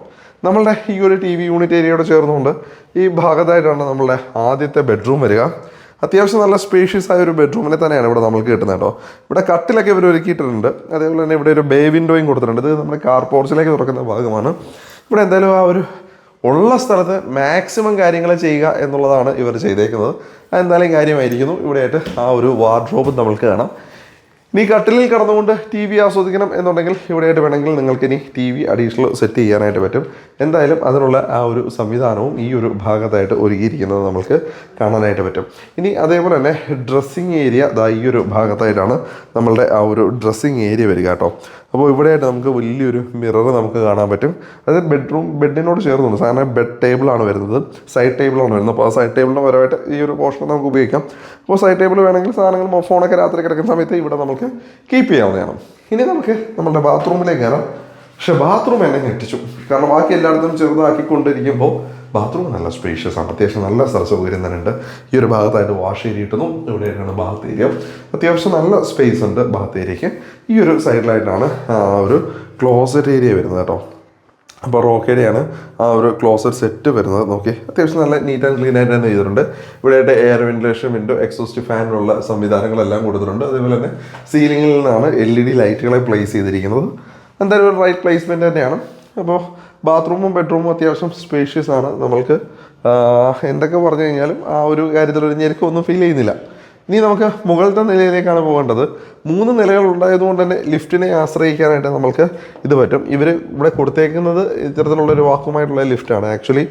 നമ്മളുടെ ഈ ഒരു TV യൂണിറ്റ് ഏരിയയോട് ചേർന്നുകൊണ്ട് ഈ ഭാഗത്തായിട്ടാണ് നമ്മളുടെ ആദ്യത്തെ ബെഡ്റൂം വരിക. അത്യാവശ്യം നല്ല സ്പേഷ്യസ് ആയ ഒരു ബെഡ്റൂമിനെ തന്നെയാണ് ഇവിടെ നമുക്ക് കിട്ടുന്നത് കേട്ടോ. ഇവിടെ കട്ടിലൊക്കെ ഇവർ ഒരുക്കിയിട്ടുണ്ട്. അതേപോലെ തന്നെ ഇവിടെ ഒരു ബേ വിൻഡോയും കൊടുത്തിട്ടുണ്ട്. ഇത് നമ്മുടെ കാർ പോർച്ചിലേക്ക് തുറക്കുന്ന ഭാഗമാണ്. ഇവിടെ എന്തായാലും ആ ഒരു ഉള്ള സ്ഥലത്ത് മാക്സിമം കാര്യങ്ങൾ ചെയ്യുക എന്നുള്ളതാണ് ഇവർ ചെയ്തേക്കുന്നത്. അതെന്തായാലും കാര്യമായിരിക്കുന്നു. ഇവിടെയായിട്ട് ആ ഒരു വാർഡ്രോബ് നമ്മൾക്ക് കാണാം. ഇനി കട്ടിലിൽ കിടന്നുകൊണ്ട് TV ആസ്വദിക്കണം എന്നുണ്ടെങ്കിൽ ഇവിടെയായിട്ട് വേണമെങ്കിൽ നിങ്ങൾക്ക് ഇനി TV അഡീഷണൽ സെറ്റ് ചെയ്യാനായിട്ട് പറ്റും. എന്തായാലും അതിനുള്ള ആ ഒരു സംവിധാനവും ഈ ഒരു ഭാഗത്തായിട്ട് ഒരുക്കിയിരിക്കുന്നത് നമ്മൾക്ക് കാണാനായിട്ട് പറ്റും. ഇനി അതേപോലെ തന്നെ ഡ്രസ്സിങ് ഏരിയ ഈ ഒരു ഭാഗത്തായിട്ടാണ് നമ്മളുടെ ആ ഒരു ഡ്രസ്സിങ് ഏരിയ വരിക കേട്ടോ. അപ്പോൾ ഇവിടെയായിട്ട് നമുക്ക് വലിയൊരു മിറർ നമുക്ക് കാണാൻ പറ്റും. അത് ബെഡിനോട് ചേർന്നുണ്ട്. സാധാരണ ബെഡ് ടേബിളാണ് വരുന്നത്, സൈഡ് ടേബിളാണ് വരുന്നത്. അപ്പോൾ ആ സൈഡ് ടേബിളിന് പരമായിട്ട് ഈ ഒരു പോർഷൻ നമുക്ക് ഉപയോഗിക്കാം. അപ്പോൾ സൈഡ് ടേബിൾ വേണമെങ്കിൽ സാധനങ്ങൾ ഫോണൊക്കെ രാത്രി കിടക്കുന്ന സമയത്ത് ഇവിടെ നമുക്ക് കീപ്പ് ചെയ്യാവുന്നതാണ്. ഇനി നമുക്ക് നമ്മുടെ ബാത്റൂമിലേക്ക് കയറാം. പക്ഷേ ബാത്റൂം എന്നെ ഞെട്ടിച്ചു. കാരണം ബാക്കി എല്ലായിടത്തും ചെറുതാക്കിക്കൊണ്ടിരിക്കുമ്പോൾ ബാത്റൂം നല്ല സ്പേഷ്യസ് ആണ്. അത്യാവശ്യം നല്ല സ്ഥല സൗകര്യം തന്നെ ഉണ്ട്. ഈ ഒരു ഭാഗത്തായിട്ട് വാഷ് ഏരിയ ഇട്ടുന്നു. ഇവിടെയായിട്ടാണ് ബാത്ത് ഏരിയ. അത്യാവശ്യം നല്ല സ്പേസ് ഉണ്ട് ബാത്ത് ഏരിയയ്ക്ക്. ഈ ഒരു സൈഡിലായിട്ടാണ് ഒരു ക്ലോസറ്റ് ഏരിയ വരുന്നത് കേട്ടോ. അപ്പോൾ റോക്കേടെയാണ് ആ ഒരു ക്ലോസറ്റ് സെറ്റ് വരുന്നത്. നോക്കി അത്യാവശ്യം നല്ല നീറ്റ് ആൻഡ് ക്ലീൻ ആയിട്ട് തന്നെ ചെയ്തിട്ടുണ്ട്. ഇവിടെയായിട്ട് എയർ വെന്റിലേഷൻ, വിൻഡോ, എക്സോസ്റ്റ് ഫാനുള്ള സംവിധാനങ്ങളെല്ലാം കൊടുത്തിട്ടുണ്ട്. അതേപോലെ തന്നെ സീലിംഗിൽ നിന്നാണ് LED ലൈറ്റുകളെ പ്ലേസ് ചെയ്തിരിക്കുന്നത്. എന്തായാലും ഒരു റൈറ്റ് പ്ലേസ്മെൻറ്റ് തന്നെയാണ്. അപ്പോൾ ബാത്റൂമും ബെഡ്റൂമും അത്യാവശ്യം സ്പേഷ്യസ് ആണ്. നമ്മൾക്ക് എന്തൊക്കെ പറഞ്ഞു കഴിഞ്ഞാലും ആ ഒരു കാര്യത്തിലൊരു ഞെരുക്കമൊന്നും ഫീൽ ചെയ്യുന്നില്ല. ഇനി നമുക്ക് മുകളിലത്തെ നിലയിലേക്കാണ് പോകേണ്ടത്. 3 നിലകൾ ഉണ്ടായതുകൊണ്ട് തന്നെ ലിഫ്റ്റിനെ ആശ്രയിക്കാനായിട്ട് നമ്മൾക്ക് ഇത് പറ്റും. ഇവർ ഇവിടെ കൊടുത്തേക്കുന്നത് ഇത്തരത്തിലുള്ളൊരു വാക്കുമായിട്ടുള്ള ലിഫ്റ്റാണ്. ആക്ച്വലി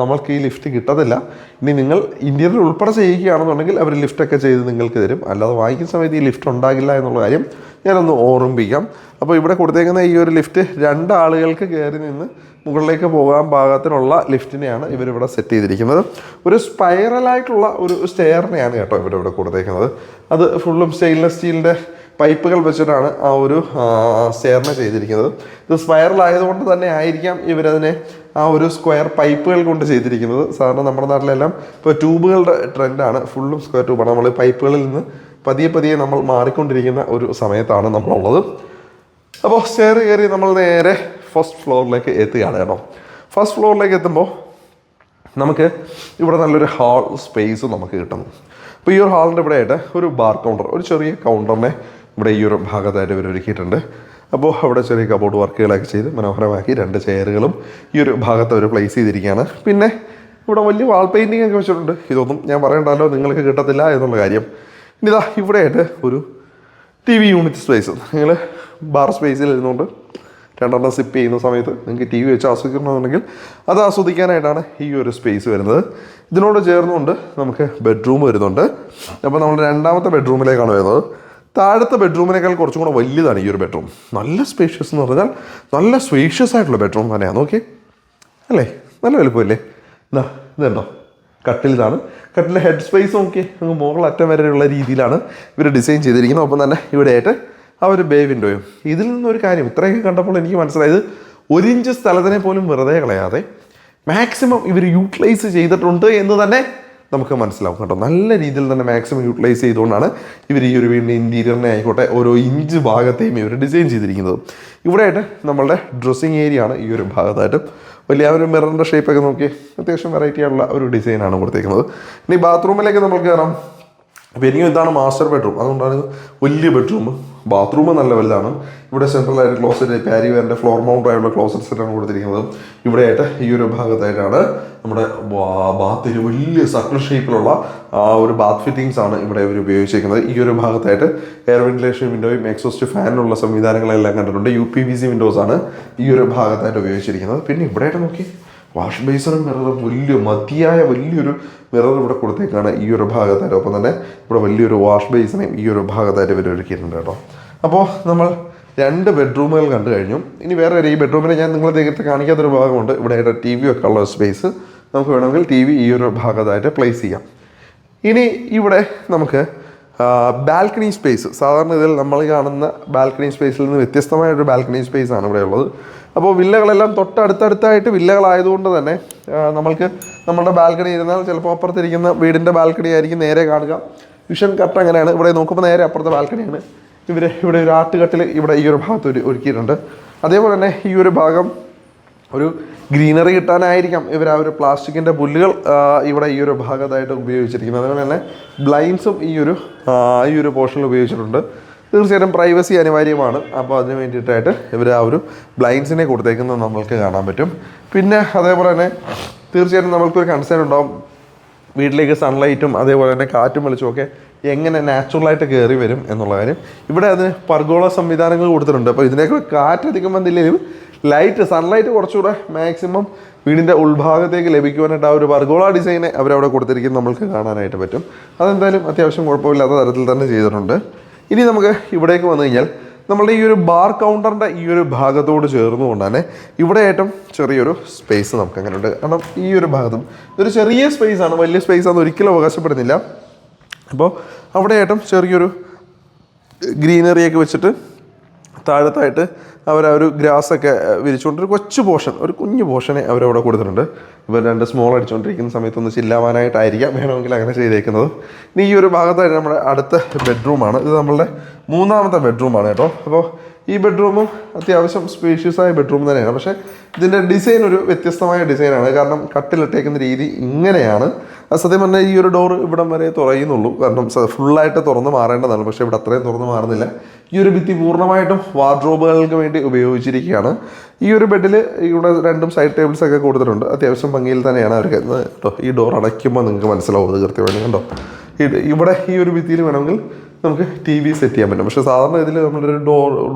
നമ്മൾക്ക് ഈ ലിഫ്റ്റ് കിട്ടത്തില്ല. ഇനി നിങ്ങൾ ഇന്റീരിയർ ഉൾപ്പെടെ ചെയ്യുകയാണെന്നുണ്ടെങ്കിൽ അവർ ലിഫ്റ്റൊക്കെ ചെയ്ത് നിങ്ങൾക്ക് തരും. അല്ലാതെ വാങ്ങിക്കുന്ന സമയത്ത് ഈ ലിഫ്റ്റ് ഉണ്ടാകില്ല എന്നുള്ള കാര്യം ഞാനൊന്ന് ഓർമ്മിപ്പിക്കാം. അപ്പോൾ ഇവിടെ കൊടുത്തേക്കുന്ന ഈ ഒരു ലിഫ്റ്റ് 2 ആളുകൾക്ക് കയറി നിന്ന് മുകളിലേക്ക് പോകാൻ പാകത്തിനുള്ള ലിഫ്റ്റിനെയാണ് ഇവരിവിടെ സെറ്റ് ചെയ്തിരിക്കുന്നത്. ഒരു സ്പൈറലായിട്ടുള്ള ഒരു സ്റ്റെയറിനെയാണ് കേട്ടോ ഇവരിവിടെ കൊടുത്തേക്കുന്നത്. അത് ഫുള്ളും സ്റ്റെയിൻലെസ് സ്റ്റീലിൻ്റെ പൈപ്പുകൾ വെച്ചിട്ടാണ് ആ ഒരു സ്റ്റെയറിനെ ചെയ്തിരിക്കുന്നത്. ഇത് സ്പൈറൽ ആയതുകൊണ്ട് തന്നെ ആയിരിക്കാം ഇവരതിനെ ആ ഒരു സ്ക്വയർ പൈപ്പുകൾ കൊണ്ട് ചെയ്തിരിക്കുന്നത്. സാധാരണ നമ്മുടെ നാട്ടിലെല്ലാം ഇപ്പോൾ ട്യൂബുകളുടെ ട്രെൻഡാണ്. ഫുള്ളും സ്ക്വയർ ട്യൂബാണ്. നമ്മൾ പൈപ്പുകളിൽ നിന്ന് പതിയെ നമ്മൾ മാറിക്കൊണ്ടിരിക്കുന്ന ഒരു സമയത്താണ് നമ്മളുള്ളത്. അപ്പോൾ സ്റ്റെയർ കയറി നമ്മൾ നേരെ ഫസ്റ്റ് ഫ്ലോറിലേക്ക് എത്തുകയാണ് കേട്ടോ. ഫസ്റ്റ് ഫ്ലോറിലേക്ക് എത്തുമ്പോൾ നമുക്ക് ഇവിടെ നല്ലൊരു ഹാൾ സ്പേസ് നമുക്ക് കിട്ടുന്നു. അപ്പോൾ ഈ ഒരു ഹാളിൻ്റെ ഇവിടെ ആയിട്ട് ഒരു ബാർ കൗണ്ടർ, ഒരു ചെറിയ കൗണ്ടറിനെ ഇവിടെ ഈ ഒരു ഭാഗത്തായിട്ട് ഇവർ ഒരുക്കിയിട്ടുണ്ട്. അപ്പോൾ അവിടെ ചെറിയ കബോർഡ് വർക്കുകളൊക്കെ ചെയ്ത് മനോഹരമാക്കി 2 ചെയറുകളും ഈ ഒരു ഭാഗത്ത് അവർ പ്ലേസ് ചെയ്തിരിക്കുകയാണ്. പിന്നെ ഇവിടെ വലിയ വാൾ പെയിൻറ്റിംഗ് ഒക്കെ വെച്ചിട്ടുണ്ട്. ഇതൊന്നും ഞാൻ പറയണ്ടല്ലോ, നിങ്ങൾക്ക് കിട്ടത്തില്ല എന്നുള്ള കാര്യം. ഇനി ഇതാ ഇവിടെയായിട്ട് ഒരു TV യൂണിറ്റ് സ്പേസ്. നിങ്ങൾ ബാർ സ്പേസിൽ ഇരുന്നുകൊണ്ട് 2 സിപ്പ് ചെയ്യുന്ന സമയത്ത് നിങ്ങൾക്ക് TV വെച്ച് ആസ്വദിക്കണമെന്നുണ്ടെങ്കിൽ അത് ആസ്വദിക്കാനായിട്ടാണ് ഈ ഒരു സ്പേസ് വരുന്നത്. ഇതിനോട് ചേർന്നുകൊണ്ട് നമുക്ക് ബെഡ്റൂം വരുന്നുണ്ട്. അപ്പോൾ നമ്മൾ 2ാമത്തെ ബെഡ്റൂമിലേക്കാണ് വരുന്നത്. താഴത്തെ ബെഡ്റൂമിനേക്കാൾ കുറച്ചും കൂടെ വലിയതാണ് ഈ ഒരു ബെഡ്റൂം. നല്ല സ്പേഷ്യസ് എന്ന് പറഞ്ഞാൽ നല്ല സ്പേഷ്യസ് ആയിട്ടുള്ള ബെഡ്റൂം തന്നെയാണ്. നോക്കി അല്ലേ, നല്ല വലുപ്പമല്ലേ. എന്താ ഇതുണ്ടോ, കട്ടിലിതാണ്. കട്ടിലെ ഹെഡ് സ്പേസ് നോക്കി അങ്ങ് മുകളറ്റം വരെയുള്ള രീതിയിലാണ് ഇവർ ഡിസൈൻ ചെയ്തിരിക്കുന്നത്. ഒപ്പം തന്നെ ഇവിടെയായിട്ട് ആ ഒരു ബേ വിൻഡോയും. ഇതിൽ നിന്നൊരു കാര്യം ഇത്രയൊക്കെ കണ്ടപ്പോൾ എനിക്ക് മനസ്സിലായത് 1 ഇഞ്ച് സ്ഥലത്തിനെ പോലും വെറുതെ കളയാതെ മാക്സിമം ഇവർ യൂട്ടിലൈസ് ചെയ്തിട്ടുണ്ട് എന്ന് തന്നെ നമുക്ക് മനസ്സിലാവും കേട്ടോ. നല്ല രീതിയിൽ തന്നെ മാക്സിമം യൂട്ടിലൈസ് ചെയ്തുകൊണ്ടാണ് ഇവർ ഈ ഒരു വീടിൻ്റെ ഇൻറ്റീരിയറിനെ ആയിക്കോട്ടെ ഓരോ ഇഞ്ച് ഭാഗത്തെയും ഇവർ ഡിസൈൻ ചെയ്തിരിക്കുന്നത്. ഇവിടെയായിട്ട് നമ്മളുടെ ഡ്രസ്സിങ് ഏരിയ ആണ് ഈ ഒരു ഭാഗത്തായിട്ട്. വലിയ ഒരു മിററിൻ്റെ ഷേപ്പൊക്കെ നോക്കി അത്യാവശ്യം വെറൈറ്റി ആയിട്ടുള്ള ഒരു ഡിസൈനാണ് കൊടുത്തേക്കുന്നത്. ഇനി ബാത്റൂമിലേക്ക് നമുക്ക് കയറാം. അപ്പോൾ എനിക്കും ഇതാണ് മാസ്റ്റർ ബെഡ്റൂം, അതുകൊണ്ടാണ് വലിയ ബെഡ്റൂം. ബാത്റൂം നല്ല വലുതാണ്. ഇവിടെ സെൻട്രലായിട്ട് ക്ലോസറ്റ് പാരി വേറിൻ്റെ ഫ്ലോർ മൗണ്ട് ആയിട്ടുള്ള ക്ലോസറ്റ് സെറ്റാണ് കൊടുത്തിരിക്കുന്നത്. ഇവിടെയായിട്ട് ഈ ഒരു ഭാഗത്തായിട്ടാണ് നമ്മുടെ ബാത്തിൽ വലിയ സർക്കിൾ ഷേപ്പിലുള്ള ഒരു ബാത്ത് ഫിറ്റിങ്സ് ആണ് ഇവിടെ ഇവർ ഉപയോഗിച്ചിരിക്കുന്നത്. ഈ ഒരു ഭാഗത്തായിട്ട് എയർ വെന്റിലേഷൻ വിൻഡോയും എക്സോസ്റ്റ് ഫാനിനുള്ള സംവിധാനങ്ങളെല്ലാം കണ്ടിട്ടുണ്ട്. UPVC വിൻഡോസ് ആണ് ഈ ഒരു ഭാഗത്തായിട്ട് ഉപയോഗിച്ചിരിക്കുന്നത്. പിന്നെ ഇവിടെയായിട്ട് നോക്കി വാഷ് ബേസിനും മിററും വലിയൊരു മിറർ ഇവിടെ കൊടുത്തേക്കാണ് ഈ ഒരു ഭാഗത്തായിട്ട്. ഒപ്പം തന്നെ ഇവിടെ വലിയൊരു വാഷ് ബേസിനെയും ഈ ഒരു ഭാഗത്തായിട്ട് ഇവർ ഒരുക്കിയിട്ടുണ്ട് കേട്ടോ. അപ്പോൾ നമ്മൾ 2 ബെഡ്റൂമുകൾ കണ്ടു കഴിഞ്ഞു. ഇനി വേറെ ഈ ബെഡ്റൂമിനെ ഞാൻ നിങ്ങളെ നേരത്തെ കാണിക്കാത്തൊരു ഭാഗമുണ്ട്. ഇവിടെ TV ഒക്കെ ഉള്ള സ്പേസ് നമുക്ക് വേണമെങ്കിൽ TV ഈ ഒരു ഭാഗത്തായിട്ട് പ്ലേസ് ചെയ്യാം. ഇനി ഇവിടെ നമുക്ക് ബാൽക്കണി സ്പേസ്, സാധാരണ ഇതിൽ നമ്മൾ കാണുന്ന ബാൽക്കണി സ്പേസിൽ നിന്ന് വ്യത്യസ്തമായൊരു ബാൽക്കണി സ്പേസ് ആണ് ഇവിടെ ഉള്ളത്. അപ്പോൾ വില്ലകളെല്ലാം തൊട്ടടുത്തടുത്തായിട്ട് വില്ലകളായതുകൊണ്ട് തന്നെ നമ്മൾക്ക് നമ്മുടെ ബാൽക്കണി ഇരുന്നാൽ ചിലപ്പോൾ അപ്പുറത്തിരിക്കുന്ന വീടിൻ്റെ ബാൽക്കണി ആയിരിക്കും നേരെ കാണുക. വിഷൻ കട്ട് അങ്ങനെയാണ്. ഇവിടെ നോക്കുമ്പോൾ നേരെ അപ്പുറത്തെ ബാൽക്കണിയാണ്. ഇവിടെ ഒരു ആട്ടുകട്ടിൽ ഇവിടെ ഈ ഒരു ഭാഗത്ത് ഒരുക്കിയിട്ടുണ്ട്. അതേപോലെ തന്നെ ഈ ഒരു ഭാഗം ഒരു ഗ്രീനറി കിട്ടാനായിരിക്കാം ഇവർ ആ ഒരു പ്ലാസ്റ്റിക്കിൻ്റെ പുല്ലുകൾ ഇവിടെ ഈ ഒരു ഭാഗത്തായിട്ട് ഉപയോഗിച്ചിരിക്കുന്നത്. അതുപോലെ തന്നെ ബ്ലൈൻഡ്സും ഈ ഒരു പോർഷനിൽ ഉപയോഗിച്ചിട്ടുണ്ട്. തീർച്ചയായിട്ടും പ്രൈവസി അനിവാര്യമാണ്. അപ്പോൾ അതിന് വേണ്ടിയിട്ടായിട്ട് ഇവർ ആ ഒരു ബ്ലൈൻഡ്സിനെ കൊടുത്തേക്കുന്നത് നമ്മൾക്ക് കാണാൻ പറ്റും. പിന്നെ അതേപോലെ തന്നെ തീർച്ചയായിട്ടും നമ്മൾക്കൊരു കൺസേൺ ഉണ്ടാവും, വീട്ടിലേക്ക് സൺലൈറ്റും അതേപോലെ തന്നെ കാറ്റും വെളിച്ചമൊക്കെ എങ്ങനെ നാച്ചുറലായിട്ട് കയറി വരും എന്നുള്ള കാര്യം. ഇവിടെ അതിന് പർഗോള സംവിധാനങ്ങൾ കൊടുത്തിട്ടുണ്ട്. അപ്പോൾ ഇതിനേക്കാൾ കാറ്റധികം വന്നില്ലെങ്കിലും സൺലൈറ്റ് കുറച്ചുകൂടെ മാക്സിമം വീടിൻ്റെ ഉൾഭാഗത്തേക്ക് ലഭിക്കുവാനായിട്ട് ആ ഒരു പർഗോള ഡിസൈനെ അവരവിടെ കൊടുത്തിരിക്കുന്നത് നമ്മൾക്ക് കാണാനായിട്ട് പറ്റും. അതെന്തായാലും അത്യാവശ്യം കുഴപ്പമില്ലാത്ത തരത്തിൽ തന്നെ ചെയ്തിട്ടുണ്ട്. ഇനി നമുക്ക് ഇവിടേക്ക് വന്നു കഴിഞ്ഞാൽ നമ്മളുടെ ഈ ഒരു ബാർ കൗണ്ടറിൻ്റെ ഈ ഒരു ഭാഗത്തോട് ചേർന്നുകൊണ്ട് തന്നെ ഇവിടെയായിട്ടും ചെറിയൊരു സ്പേസ് നമുക്ക് അങ്ങനെ ഉണ്ട്. കാരണം ഈ ഒരു ഭാഗത്തും ഇതൊരു ചെറിയ സ്പേസാണ്, വലിയ സ്പേസാണെന്ന് ഒരിക്കലും അവകാശപ്പെടുന്നില്ല. അപ്പോൾ അവിടെയായിട്ടും ചെറിയൊരു ഗ്രീനറിയൊക്കെ വെച്ചിട്ട് താഴത്തായിട്ട് അവർ ഒരു ഗ്രാസൊക്കെ വിരിച്ചുകൊണ്ടൊരു കുഞ്ഞു പോർഷനെ അവരവിടെ കൊടുത്തിട്ടുണ്ട്. ഇവർ 2 സ്മോൾ അടിച്ചുകൊണ്ടിരിക്കുന്ന സമയത്തൊന്ന് ചില്ലാവാനായിട്ടായിരിക്കാം വേണമെങ്കിൽ അങ്ങനെ ചെയ്തേക്കുന്നത്. ഇനി ഈ ഒരു ഭാഗത്തായിട്ട് നമ്മുടെ അടുത്ത ബെഡ്റൂമാണ്. ഇത് നമ്മളുടെ 3ാമത്തെ ബെഡ്റൂമാണ് കേട്ടോ. അപ്പോൾ ഈ ബെഡ്റൂമും അത്യാവശ്യം സ്പേഷ്യസായ ബെഡ്റൂം തന്നെയാണ്. പക്ഷേ ഇതിൻ്റെ ഡിസൈൻ ഒരു വ്യത്യസ്തമായ ഡിസൈനാണ്. കാരണം കട്ടിലിട്ടേക്കുന്ന രീതി ഇങ്ങനെയാണ്. സത്യം പറഞ്ഞാൽ ഈ ഒരു ഡോറ് ഇവിടം വരെ തുറയുന്നുള്ളൂ. കാരണം ഫുള്ളായിട്ട് തുറന്ന് മാറേണ്ടതാണ്. പക്ഷേ ഇവിടെ അത്രയും തുറന്ന് മാറുന്നില്ല. ഈ ഒരു ഭിത്തി പൂർണ്ണമായിട്ടും വാർഡ്രോബുകൾക്ക് വേണ്ടി ഉപയോഗിച്ചിരിക്കുകയാണ്. ഈ ഒരു ബെഡിൽ ഇവിടെ 2 സൈഡ് ടേബിൾസൊക്കെ കൊടുത്തിട്ടുണ്ട്. അത്യാവശ്യം ഭംഗിയിൽ തന്നെയാണ് അവർക്ക് കേട്ടോ. ഈ ഡോർ അടയ്ക്കുമ്പോൾ നിങ്ങൾക്ക് മനസ്സിലാവും അത് കൃത്യമായിട്ട് കണ്ടോ. ഇവിടെ ഈ ഒരു ഭിത്തിയിൽ വേണമെങ്കിൽ നമുക്ക് TV സെറ്റ് ചെയ്യാൻ പറ്റും. പക്ഷേ സാധാരണ ഇതിൽ നമ്മളൊരു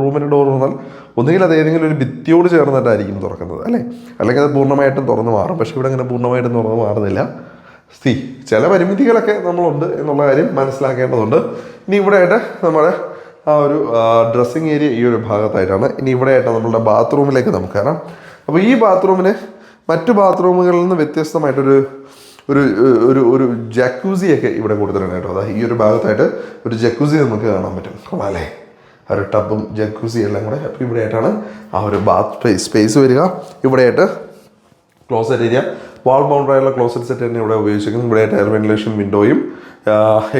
റൂമിൻ്റെ ഡോർ തുറന്നാൽ ഒന്നുകിൽ അത് ഏതെങ്കിലും ഒരു ഭിത്തിയോട് ചേർന്നിട്ടായിരിക്കും തുറക്കുന്നത് അല്ലേ, അല്ലെങ്കിൽ അത് പൂർണ്ണമായിട്ടും തുറന്ന് മാറും. പക്ഷേ ഇവിടെ അങ്ങനെ പൂർണ്ണമായിട്ടും തുറന്ന് മാറുന്നില്ല. ചില പരിമിതികളൊക്കെ നമ്മളുണ്ട് എന്നുള്ള കാര്യം മനസ്സിലാക്കേണ്ടതുണ്ട്. ഇനി ഇവിടെയായിട്ട് നമ്മുടെ ആ ഒരു ഡ്രസ്സിങ് ഏരിയ ഈ ഒരു ഭാഗത്തായിട്ടാണ്. ഇനി ഇവിടെയായിട്ട് നമ്മളുടെ ബാത്റൂമിലേക്ക് നമുക്ക് കയറാം. അപ്പോൾ ഈ ബാത്റൂമിന് മറ്റു ബാത്റൂമുകളിൽ നിന്ന് വ്യത്യസ്തമായിട്ടൊരു ഒരു ഒരു ഒരു ജക്കൂസിയൊക്കെ ഇവിടെ കൊടുത്തിട്ടുണ്ട് കേട്ടോ. അതായത് ഈ ഒരു ഭാഗത്തായിട്ട് ഒരു ജക്കൂസി നമുക്ക് കാണാൻ പറ്റും. കൊള്ളാല്ലേ, ആ ഒരു ടബും ജക്കൂസി എല്ലാം കൂടെ. അപ്പോൾ ഇവിടെയായിട്ടാണ് ആ ഒരു ബാത്ത് സ്പേസ് വരിക. ഇവിടെയായിട്ട് ക്ലോസറ്റ് ഏരിയ, വാൾ ബൗണ്ടറായുള്ള ക്ലോസറ്റ് സെറ്റ് തന്നെ ഇവിടെ ഉപയോഗിച്ചിരിക്കുന്നത്. ഇവിടെയായിട്ട് എയർ വെന്റിലേഷൻ വിൻഡോയും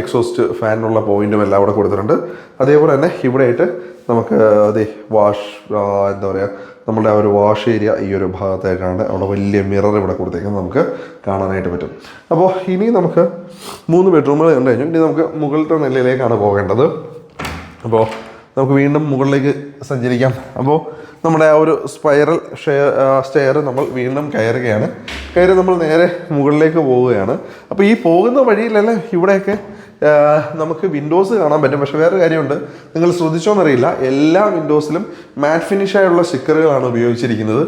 എക്സോസ്റ്റ് ഫാനുള്ള പോയിന്റും എല്ലാം അവിടെ കൊടുത്തിട്ടുണ്ട്. അതേപോലെ തന്നെ ഇവിടെയായിട്ട് നമുക്ക് എന്താ പറയുക, നമ്മുടെ ആ ഒരു വാഷ് ഏരിയ ഈ ഒരു ഭാഗത്തായിട്ടാണ്. അവിടെ വലിയ മിറർ ഇവിടെ കൊടുത്തേക്കുന്നത് നമുക്ക് കാണാനായിട്ട് പറ്റും. അപ്പോൾ ഇനി നമുക്ക് 3 ബെഡ്റൂമുകൾ കണ്ടു കഴിഞ്ഞു. ഇനി നമുക്ക് മുകളിലത്തെ നിലയിലേക്കാണ് പോകേണ്ടത്. അപ്പോൾ നമുക്ക് വീണ്ടും മുകളിലേക്ക് സഞ്ചരിക്കാം. അപ്പോൾ നമ്മുടെ ആ ഒരു സ്പൈറൽ സ്റ്റെയർ നമ്മൾ വീണ്ടും കയറി നമ്മൾ നേരെ മുകളിലേക്ക് പോവുകയാണ്. അപ്പോൾ ഈ പോകുന്ന വഴിയിലല്ല ഇവിടെയൊക്കെ നമുക്ക് വിൻഡോസ് കാണാൻ പറ്റും. പക്ഷേ വേറെ കാര്യമുണ്ട്, നിങ്ങൾ ശ്രദ്ധിച്ചോന്നറിയില്ല, എല്ലാ വിൻഡോസിലും മാറ്റ് ഫിനിഷായുള്ള സ്റ്റിക്കറുകളാണ് ഉപയോഗിച്ചിരിക്കുന്നത്.